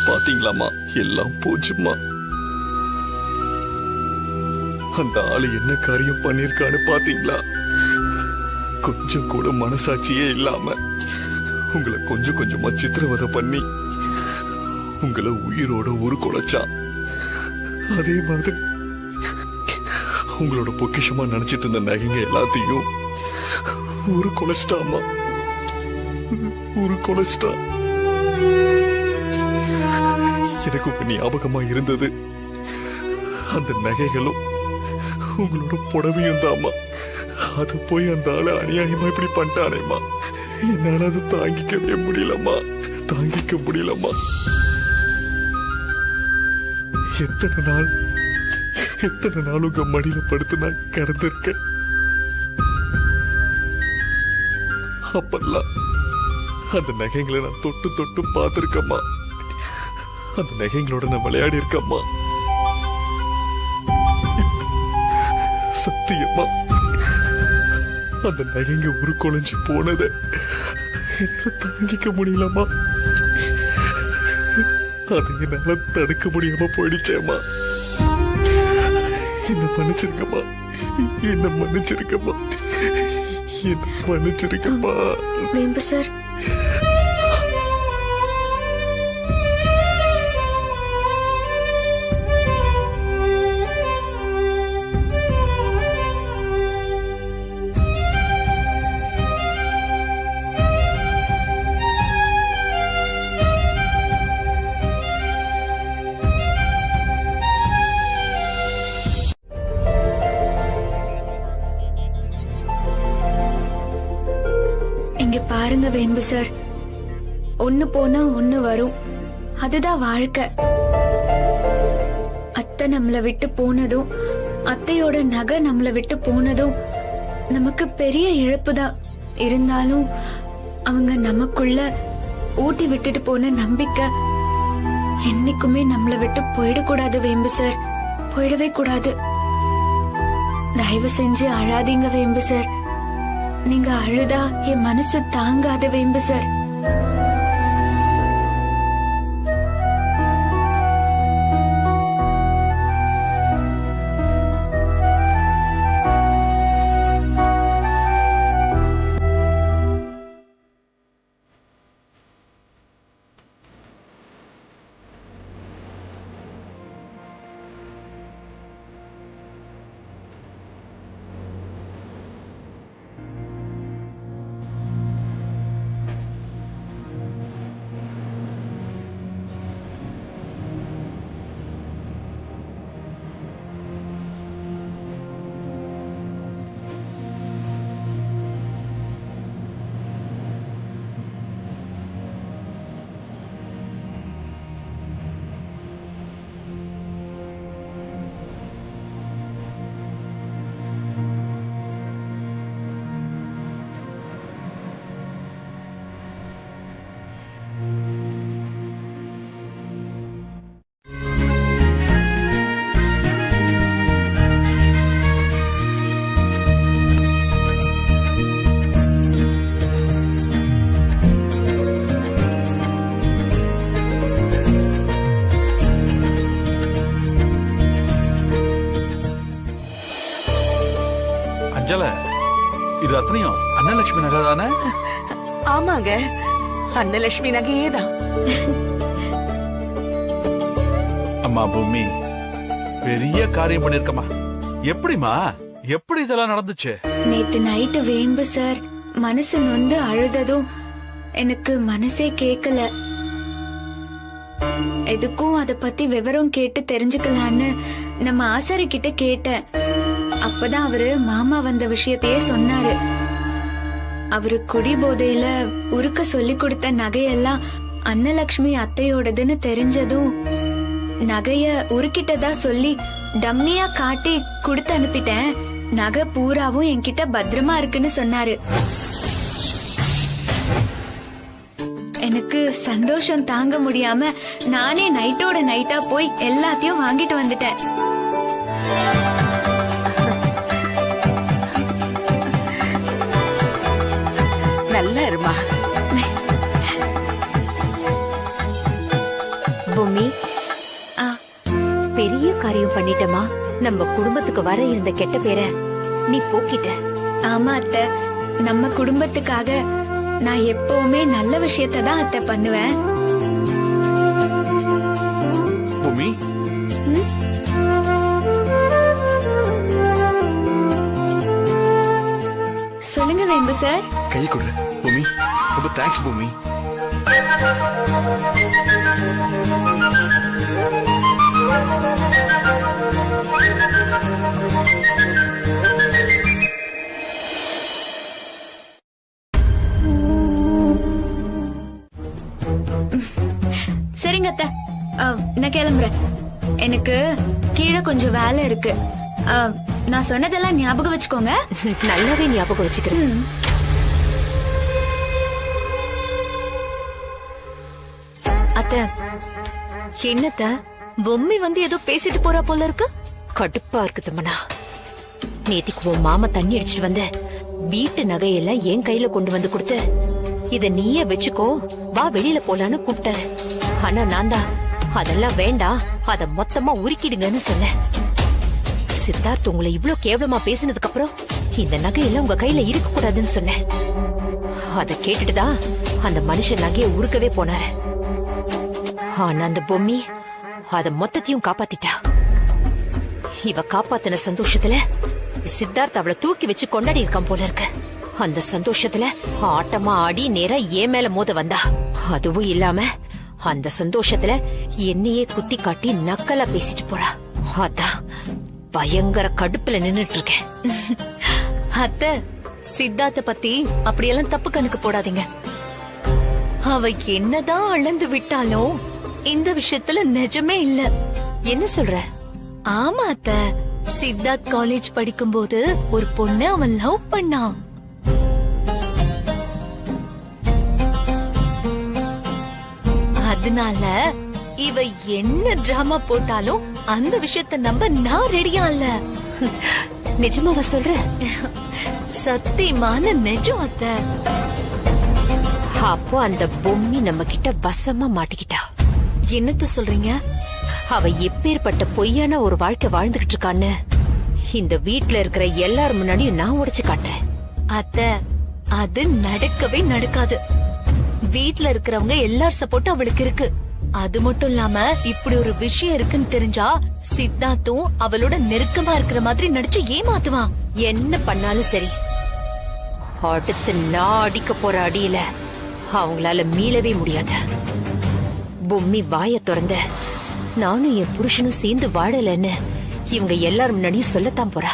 பாத்தீங்களாமா, எல்லாம் போச்சுமா. அந்த ஆளு என்ன காரியம் பண்ணிருக்கான்னு பாத்தீங்களா? கொஞ்சம் கூட மனசாட்சியே இல்லாம உங்களை கொஞ்சம் கொஞ்சமா சித்திரவதை பண்ணி உங்களை உயிரோட உருக்குலைச்சான். அதே மாதிரி உங்களோட பொக்கிஷமா நினைச்சிட்டு இருந்த நகைங்க எல்லாத்தையும் உருக்குலைச்சிட்டாமா, உருக்குலைச்சிட்டா. எனக்கு இப்ப ஞாபகமா இருந்தது அந்த நகைகளும் உங்களோட புடவையும் தாமா. அது போய் அந்த ஆளு அநியாயமா இப்படி பண்ணிட்டானேமா, என்னால அதை தாங்கிக்கவே முடியலம்மா, தாங்கிக்க முடியலம்மா. எத்தனை நாள் உங்க மடியில படுத்து நான் கிடந்திருக்கேன். அப்பெல்லாம் அந்த நகைங்களை நான் தொட்டு தொட்டு பார்த்திருக்கேம்மா. அந்த நகைங்களோட நான் விளையாடி இருக்கேம்மா. சத்தியமா அந்த நகைங்க உருக்குலைஞ்சு போனதை என்னால தாங்கிக்க முடியலமா. அதை என்னால தடுக்க முடியாம போயிடுச்சேம்மா. என்ன மன்னிச்சிருக்கமா, என்ன மன்னிச்சிருக்கமா, என்ன மன்னிச்சிருக்கமா. வேம்பு சார், இங்க பாருங்க வேம்பு சார், ஒண்ணு போனா ஒண்ணு வரும், அதுதான் வாழ்க்கை. அத்தை நம்மளை விட்டு போனதும், அத்தையோட நகை நம்மளை விட்டு போனதும் நமக்கு பெரிய இழப்பு தான். இருந்தாலும் அவங்க நமக்குள்ள ஊட்டி விட்டுட்டு போன நம்பிக்கை என்னைக்குமே நம்மளை விட்டு போயிடக்கூடாது வேம்பு சார், போயிடவே கூடாது. தயவு செஞ்சு அழாதீங்க வேம்பு சார். நீங்க அழுதா என் மனசு தாங்காது வேம்பு சார். அஞ்சல, இது அத்தனையும் அன்னலட்சுமி நகை தானே? ஆமாங்க, அன்னலட்சுமி நகையே தான். அம்மா பூமி, பெரிய காரியம் பண்ணிருக்கமா. எப்படிமா, எப்படி இதெல்லாம் நடந்துச்சு? நேத்து நைட்டு வேம்பு சார் மனசு நொந்து அழுததும் எனக்கு மனசே கேக்கல. எதுக்கும் அத பத்தி விவரம் கேட்டு தெரிஞ்சுக்கலான்னு நம்ம ஆசாரி கிட்ட கேட்டேன். அப்பதான் அவரு மாமா வந்த விஷயத்தையே சொன்னாரு. அவரு குடி போதையில உருக்க சொல்லி கொடுத்த நகையெல்லாம் அன்னலட்சுமி அத்தையோடதுன்னு தெரிஞ்சதும் நகைய உருக்கிட்டதா சொல்லி டம்மியா காட்டி கொடுத்து அனுப்பிட்டேன். நகை பூராவும் என்கிட்ட பத்திரமா இருக்குன்னு சொன்னாரு. எனக்கு சந்தோஷம் தாங்க முடியாம நானே நைட்டோட நைட்டா போய் எல்லாத்தையும் வாங்கிட்டு வந்துட்டேன். நல்லா இருமா. பூமி, பெரிய காரியம் பண்ணிட்டமா. நம்ம குடும்பத்துக்கு வர இருந்த கெட்ட பேரை நீ போக்கிட்ட. ஆமா அத்தை, நம்ம குடும்பத்துக்காக நான் எப்பவுமே நல்ல விஷயத்தை தான் அத்தை பண்ணுவேன். பூமி, சொல்லுங்க வேம்பு சார். கை கொடு பூமி. ரொம்ப தேங்க்ஸ் பூமி. சரிங்க அத்தை, நான் கிளம்புறேன். எனக்கு கீழே கொஞ்சம் வேலை இருக்கு. நான் சொன்னதெல்லாம் ஞாபகம் வச்சுக்கோங்க. நல்லாவே ஞாபகம் வச்சுக்கிறேன். அத்தை, என்னத்த பொம்மி வந்து ஏதோ பேசிட்டு போறா போல இருக்கு. கடுப்பா இருக்கு தம்மனா. நேத்திக்கு உன் மாமா தண்ணி அடிச்சிட்டு வந்த வீட்டு நகையெல்லாம் என் கையில கொண்டு வந்து கொடுத்து, இத நீயே வச்சுக்கோ, வா வெளியில போலான்னு கூப்பிட்டாரு. ஆனா நான் தான் அதெல்லாம் வேண்டாம், அத மொத்தமா உருக்கிடுங்கன்னு சொன்னேன். சித்தார்த் உங்களை இவ்ளோ கேவலமா பேசினதுக்கு அப்புறம் இந்த நகையெல்லாம் உங்க கையில இருக்க கூடாதுன்னு சொன்னேன். அத கேட்டுட்டுதான் அந்த மனுஷன் நகையை உருக்கவே போனாரு. ஆனா அந்த பொம்மி அத மொத்தத்தையும் காப்பாத்திட்டா. இவ காப்பாத்தின சந்தோஷத்துல சித்தார்த் அவளை தூக்கி வச்சு கொண்டாடி இருக்கான் போல இருக்கு. அந்த சந்தோஷத்துல ஆட்டமா ஆடி நேரா ஏன் மேல மோத வந்தா. அதுவும் இல்லாம அந்த சந்தோஷத்துல என்னையே குத்தி காட்டி நக்கலா பேசிட்டு போறா. அதான் பயங்கர கடுப்புல நின்னுட்டு இருக்கேன். அத்தை, சித்தார்த்த பத்தி அப்படியெல்லாம் தப்பு கணக்கு போடாதீங்க. அவ என்னதான் அளந்து விட்டாலும் இந்த விஷயத்துல நிஜமே இல்ல. என்ன சொல்ற? ஆமா அத்தை, சித்தார்த் காலேஜ் படிக்கும்போது ஒரு பொண்ணு அவன் லவ் பண்ணான். அதனால இவ என்ன டிராமா போட்டாலும் அந்த விஷயத்தை நம்ப நான் ரெடியா இல்ல. நிஜமாவா சொல்ற? சத்தியமான நிஜம் அத்தை. அப்போ அந்த பொம்மி நம்ம கிட்ட வசமா மாட்டிக்கிட்டா. என்னத்த சொல்றீங்க? அவ எப்பேற்பட்ட பொய்யான ஒரு வாழ்க்கை வாழ்ந்துகிட்டு இருக்கான்னு இந்த வீட்ல இருக்கிற எல்லாரும் முன்னாடியும் நான் உடைச்சு காட்டுறேன். அத்தை, அது நடக்கவே நடக்காது. வீட்ல இருக்கிறவங்க எல்லார் சப்போர்ட்டும் அவளுக்கு இருக்கு. அது மட்டும் இல்லாம இப்படி ஒரு விஷயம் இருக்குன்னு தெரிஞ்சா சித்தார்த்தும் அவளோட நெருக்கமா இருக்கிற மாதிரி நடிச்சு ஏமாத்துவான். என்ன பண்ணாலும் சரி, அடுத்து நான் அடிக்க போற அடியில அவங்களால மீளவே முடியாது. பொம்மி வாய திறந்த நானும் என் புருஷனும் சேர்ந்து வாழலன்னு இவங்க எல்லாரும் முன்னாடியும் சொல்லத்தான் போறா.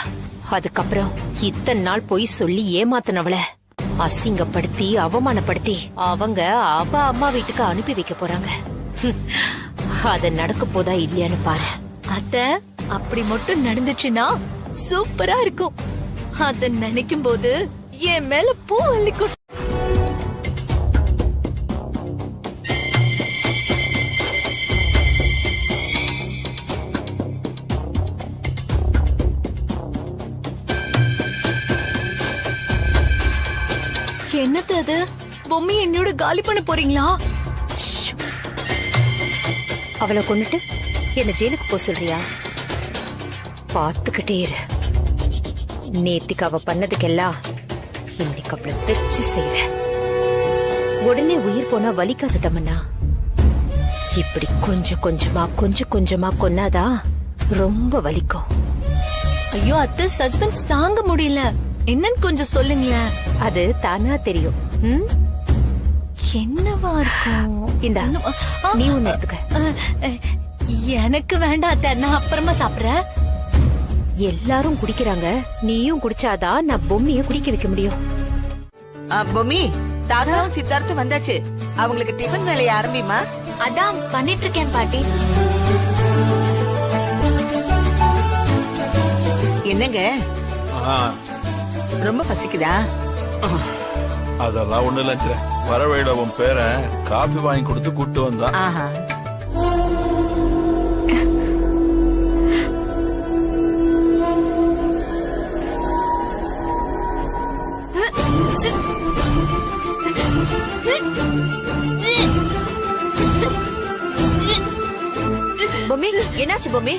அதுக்கப்புறம் இத்தனை நாள் போய் சொல்லி ஏமாத்தினவள அசிங்கப்படுத்தி அவமானப்படுத்தி அவங்க அவ அம்மா வீட்டுக்கு அனுப்பி வைக்க போறாங்க. அது நடக்க போதா இல்லையான்னு பாரு. அத்த, அப்படி மட்டும் நடந்துச்சுன்னா சூப்பரா இருக்கும். அத நினைக்கும் போது என் மேல பூ அள்ளிக்கும். என்னது அது? பொம்மி என்னோட காலி பண்ண போறீங்களா? அவளை கொண்டுட்டு என்ன ஜெயிலுக்கு போக சொல்றியா? பாத்துக்கிட்டே இரு. நேத்திக்கு அவ பண்ணதுக்கெல்லாம் இன்னைக்கு அவளை வச்சு செய்யறேன். உடனே உயிர் போனா வலிக்காது தமன்னா. இப்படி கொஞ்சம் கொஞ்சமா கொன்னாதான் ரொம்ப வலிக்கும். ஐயோ அத்தை, சஸ்பென்ஸ் தாங்க முடியல. என்னன்னு கொஞ்சம் சொல்லுங்களேன். அது தானா தெரியும். என்னவா இருக்கும்? இந்தா, நீ ஒண்ணு எடுத்துக்க. எனக்கு வேண்டாம் அத்தை, நான் அப்புறமா சாப்பிடுறேன். எல்லாரும் குடிக்கிறாங்க, நீயும் குடிச்சாதான் நான் பொம்மைய குடிக்க வைக்க முடியும். பொம்மி, தாத்தாவும் சித்தார்த்தும் வந்தாச்சு. அவங்களுக்கு டிஃபன் வேலையை ஆரம்பிமா. அதான் பண்ணிட்டு இருக்கேன் பாட்டி. என்னங்க ரொம்ப பசிக்குதா? அதெல்லாம் ஒண்ணு இல்ல. வரவேட உன் பேரன் காபி வாங்கி கொடுத்து கூட்டு வந்தான். பொம்மி, என்னாச்சு பொம்மி?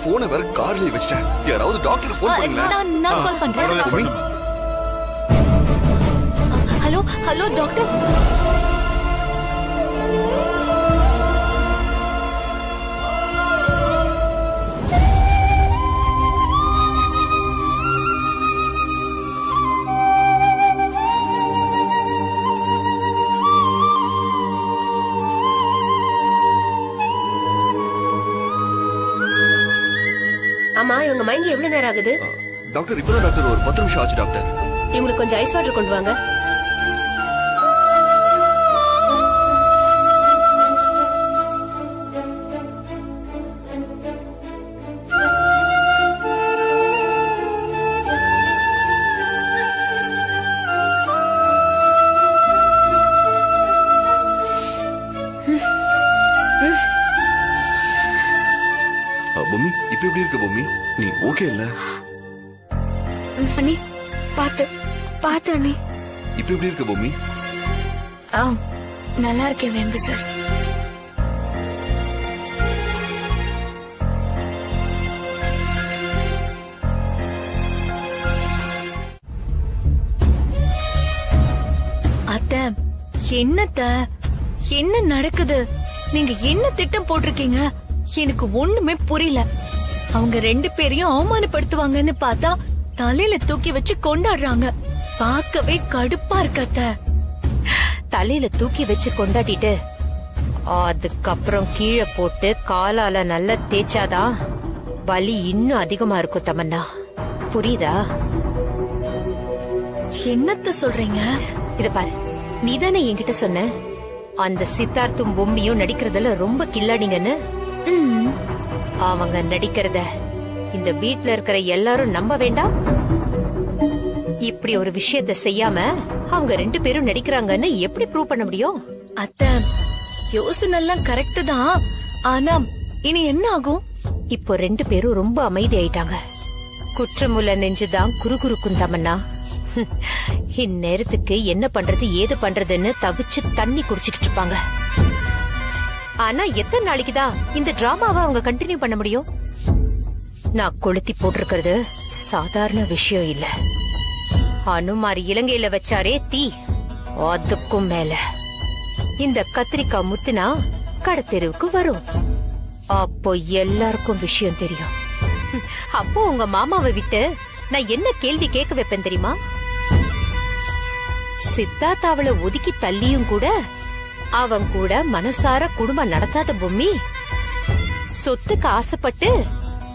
போனை வேற கார்ல வச்சிட்டேன். யாராவது டாக்டர் போன் பண்ணுங்க. நான் கால் பண்றேன். Hello hello doctor. ஆமா, இவங்க மயங்கி எவ்வளவு நேரம் ஆகுது? டாக்டர் இப்பதான் டாக்டர் ஒரு 10 நிமிஷம் ஆச்சு டாக்டர். இவங்களுக்கு கொஞ்சம் ஐஸ் வாட்டர் கொண்டு வாங்க. பொம்மி, இப்ப எப்படி இருக்க பொம்மி? நீ ஓகே இல்ல? அண்ணி பாத்து பாத்து அண்ணி. இப்ப எப்படி இருக்க பொம்மி? நல்லா இருக்கேன் வேம்பு சார். அத்தை, என்னத்த என்ன நடக்குது? நீங்க என்ன திட்டம் போட்டிருக்கீங்க? எனக்கு ஒண்ணுமே புரியல. அவங்க 2 பேரையும் அவமானப்படுத்துவாங்கன்னு பார்த்தா தலையில தூக்கி வச்சு கொண்டாடுறாங்க. பார்க்கவே கடுப்பா இருக்கத்த. தலையில தூக்கி வச்சு கொண்டாடிட்டு அதுக்கப்புறம் கீழே போட்டு காலால நல்லா தேய்ச்சாதான் வலி இன்னும் அதிகமா இருக்கும் தமன்னா. புரியுதா? என்னத்த சொல்றீங்க? இத பாரு, நீதானே என்கிட்ட சொன்ன அந்த சித்தார்த்தும் பொம்மியும் நடிக்கிறதுல ரொம்ப கில்லாடிங்கன்னு. அவங்க நடிக்கிறத இந்த வீட்ல இருக்கிற எல்லாரும் நம்ப வேண்டாம். இப்படி ஒரு விஷயத்த செய்யாம அவங்க 2 பேரும் நடிக்கிறாங்கன்னு எப்படி ப்ரூவ் பண்ண முடியும்? அத்தை, யோசனை எல்லாம் கரெக்ட் தான். ஆனா இனி என்ன ஆகும்? இப்போ 2 பேரும் ரொம்ப அமைதி ஆயிட்டாங்க. குற்றமுள்ள நெஞ்சுதான் குறுகுறுக்கும் தமன்னா. இந்நேரத்துக்கு என்ன பண்றது ஏது பண்றதுன்னு தவிச்சு தண்ணி குடிச்சுக்கிட்டு இருப்பாங்க. ஆனா எத்தனை நாளைக்குதான் இந்த டிராமாவை அவங்க கண்டினியூ பண்ண முடியும்? நான் கொளுத்தி போட்டிருக்கிறது சாதாரண விஷயம் இல்ல. அனுமாரி இலங்கையில வச்சாரே தீ, அதுக்கும் மேல இந்த கத்திரிக்காய் முத்துனா கடத்தெருவுக்கு வரும். அப்போ எல்லாருக்கும் விஷயம் தெரியும். அப்போ உங்க மாமாவை விட்டு நான் என்ன கேள்வி கேட்க வைப்பேன் தெரியுமா? சித்தார்த் அவளை ஒதுக்கி தள்ளியும் கூட அவன் கூட மனசார குடும்பம் நடத்தாத பொம்மி சொத்துக்கு ஆசைப்பட்டு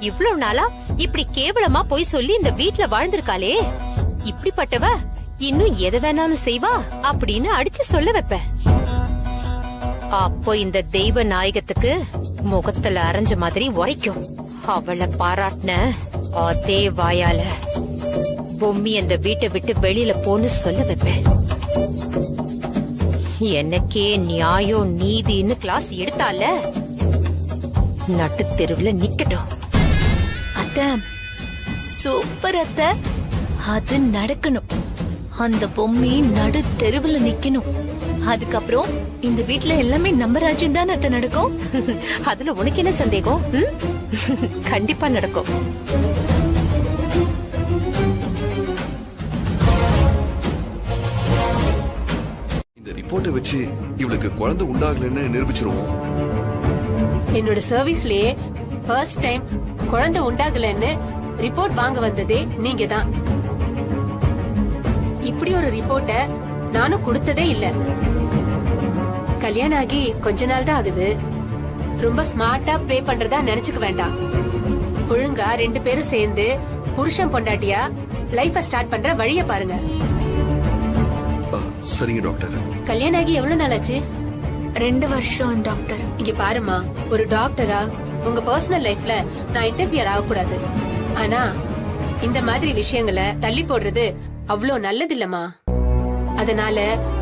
இவ்வளவு நாளா இப்படி கேவலமா போய் சொல்லி இந்த வீட்ல வாழ்ந்திருக்காளே, இப்படிப்பட்டவ இன்னும் எதை வேணாலும் செய்வா அப்படின்னு அடிச்சு சொல்ல வைப்பேன். அப்போ இந்த தெய்வ நாயகத்துக்கு முகத்துல அரைஞ்ச மாதிரி உரைக்கும். அவளை பாராட்டின அதே வாயால பொம்மி அந்த வீட்டை விட்டு வெளியில போன்னு சொல்ல வைப்பேன். எனக்கே நியாயம் நீதின்னு கிளாஸ் எடுத்தால நட்டு தெருவுல நிக்கட்டும். அத்த சூப்பர் அத்த, அது நடக்கணும். அந்த பொம்மி நடு தெருவுல நிக்கணும். அதுக்கப்புறம் இந்த வீட்ல எல்லாமே நம்ம ராஜ்யம் தான் அத்த நடக்கும். அதுல உனக்கு என்ன சந்தேகம்? கண்டிப்பா நடக்கும். இந்த ரிப்போர்ட்டை வச்சு இவளுக்கு குழந்தை உண்டாகலன்னு நிரூபிச்சிருவோம். என்னோட சர்வீஸ்லயே ஃபர்ஸ்ட் டைம் குழந்தை உண்டாகலன்னு ரிப்போர்ட் வாங்க வந்ததே நீங்க தான். இப்படி ஒரு ரிப்போர்ட்ட நானும் கொடுத்ததே இல்ல. கல்யாணம் ஆகி கொஞ்ச நாள் தான் ஆகுது. ரொம்ப ஸ்மார்ட்டா ப்ளே பண்றதா நினைச்சுக்க வேண்டாம். ஒழுங்கா 2 பேரும் சேர்ந்து புருஷன் பொண்டாட்டியா லைஃப ஸ்டார்ட் பண்ற வழிய பாருங்க. சரிங்க டாக்டர். கல்யாணம் ஆகி எவ்வளவு நாள் ஆச்சு? 2 வருஷம் டாக்டர். இங்க பாருமா, ஒரு டாக்டரா உங்க பர்சனல் லைஃப்ல நான் இன்டர்ஃபியர் ஆகக்கூடாது. ஆனா இந்த மாதிரி விஷயங்களை தள்ளி போடுறது அவ்வளோ நல்லது இல்லம்மா. அதனால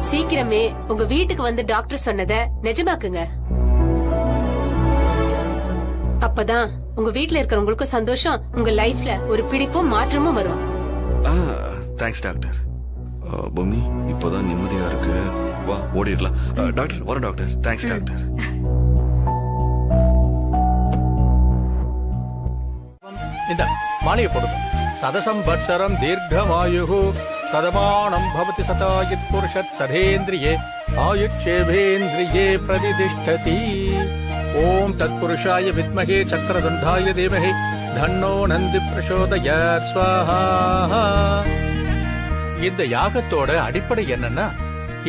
சீக்கிரமே உங்க வீட்டுக்கு வந்து டாக்டர் சொன்னதை நிஜமாக்குங்க. அப்பதான் உங்க வீட்டுல இருக்கிறவங்களுக்கும் சந்தோஷம், உங்க லைஃப்ல ஒரு பிடிப்பும் மாற்றமும் வரும். Thanks doctor. பொம்மி இப்போதான் நிம்மதியா இருக்கு. வா ஓடிடலாம். டாக்டர் வர டாக்டர். Thanks doctor. இந்த மாலையை போடுங்க. சதசம் வத்சரம் தீர்க்கமாயு சதமானம் பவதி சதாயித் புருஷத் சதேந்திரியே ஆயுட்சேவேந்திரியே பிரதிதிஷ்டதி. ஓம் தத்புருஷாய வித்மஹே சக்கரதண்டாய தீமஹி தன்னோ நந்தி பிரசோதயாத் ஸ்வாஹா. இந்த யாகத்தோட அடிப்படை என்னன்னா,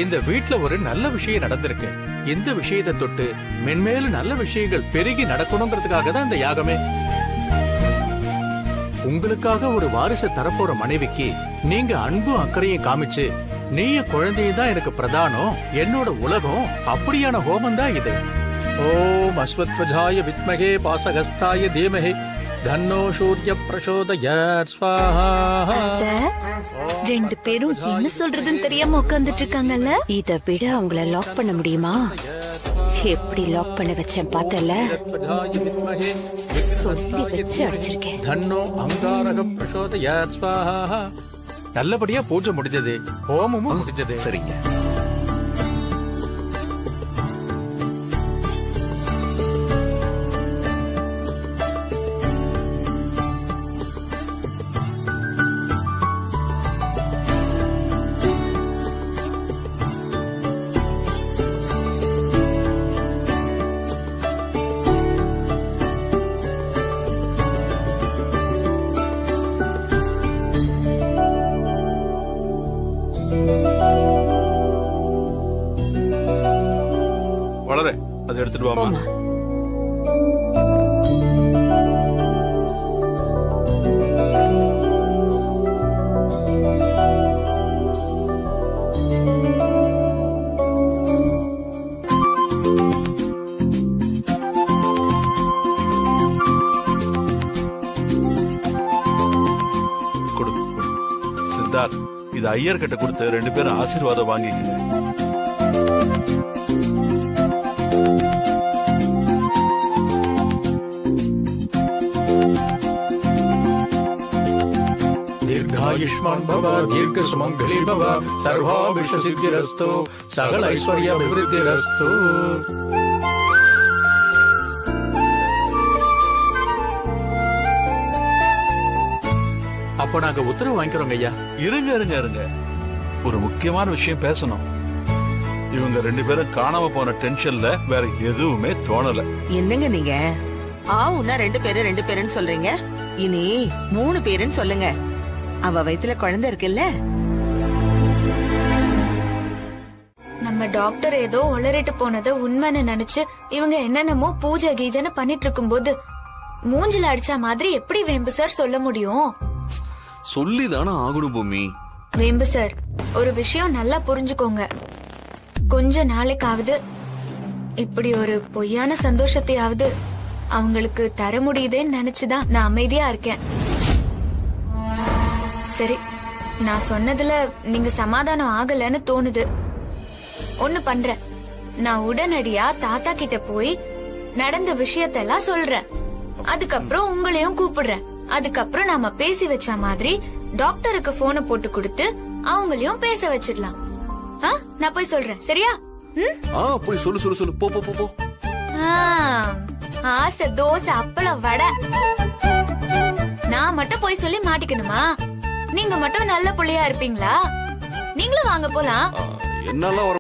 இந்த வீட்ல ஒரு நல்ல விஷயம் நடந்திருக்கு. இந்த விஷயத்தை தொட்டு மென்மேலும் நல்ல விஷயங்கள் பெருகி நடக்கணுங்கிறதுக்காக தான் இந்த யாகமே. உங்களுக்காக ஒரு வாரிசை தரப்போற மனைவிக்கு நீங்க அன்பும் அக்கறையும் காமிச்சு, நீய குழந்தையும் தான் எனக்கு பிரதானம், என்னோட உலகம், அப்படியான ஹோமம் தான் இது. ஓம் அஸ்வத்வஜாய வித்மஹே பாசகஸ்தாய தீமஹி தன்னோ சூரிய பிரசோதயாத் ஸ்வாஹா. 2 பேரும் என்ன சொல்றதுன்னு தெரியாம உட்கார்ந்துட்டு இருக்காங்கல்ல. இத விட அவங்கள லாக் பண்ண முடியுமா? எப்படி லாக் பண்ண வச்சேன் பார்த்தல. சொல்லி வச்சு அடிச்சிருக்கேன். தன்னோ அங்காரகம் பிரசோதயாத் ஸ்வாஹா. நல்லபடியா பூஜை முடிஞ்சது, ஹோமமும் முடிஞ்சது. சரிங்க. வளர அதை எடுத்துட்டு வாமா. கொடு. சித்தார்த், இது ஐயர் கிட்ட கொடுத்து 2 பேரும் ஆசீர்வாதம் வாங்கிக்கங்க. आयुष्मान भव दीर्घ सुमंगली भव सर्वाभिष्ट सिद्धिरस्तु सकल ऐश्वर्य अभिवृद्धिरस्तु. அப்போ நாங்க உத்தரவு வாங்கிக்கிறோங்க ஐயா. இருங்க இருங்க இருங்க, ஒரு முக்கியமான விஷயம் பேசணும். இவங்க 2 பேரும் காணாம போன டென்ஷன்ல வேற எதுவுமே தோணல. என்னங்க நீங்க ஆவுன்னா 2 பேருன்னு சொல்றீங்க? இனி 3 பேருன்னு சொல்லுங்க. அவ வயித்துல குழந்தை இருக்குல்ல. நம்ம டாக்டர் ஏதோ உளறிட்டு போனதை உண்மைன்னு நினைச்சு இவங்க என்னென்னமோ பூஜை கீஜன்னு பண்ணிட்டு இருக்கும்போது மூஞ்சில அடிச்ச மாதிரி எப்படி வேம்பு சார் சொல்ல முடியும்? சொல்லிதானே ஆகணும் பூமி. வேம்பு சார், ஒரு விஷயம் நல்லா புரிஞ்சுக்கோங்க. கொஞ்ச நாளைக்காவது இப்படி ஒரு பொய்யான சந்தோஷத்தையாவது அவங்களுக்கு தர முடியுதேன்னு நினைச்சுதான் நான் அமைதியா இருக்கேன். சரி, நான் சொன்னதுல நீங்க சமாதானம் ஆகலன்னு தோணுது. ஒண்ணு பண்றேன், நான் உடனடியா தாத்தா கிட்ட போய் நடந்த விஷயத்தெல்லாம் சொல்றேன். அதுக்கப்புறம் உங்களையும் கூப்பிடுறேன். அதுக்கப்புறம் நாம பேசி வச்ச மாதிரி டாக்டருக்கு போனை போட்டு கொடுத்து அவங்களையும் பேச வச்சிடலாம். நான் போய் சொல்றேன், சரியா? போய் சொல்லு போ போ போ. ஆசை தோசை அப்பளம் வடை. நான் மட்டும் போய் சொல்லி மாட்டிக்கணுமா? நீங்க மட்டும் நல்ல புள்ளையா இருப்பீங்களா? நீங்களும் வாங்க போலாம். என்னால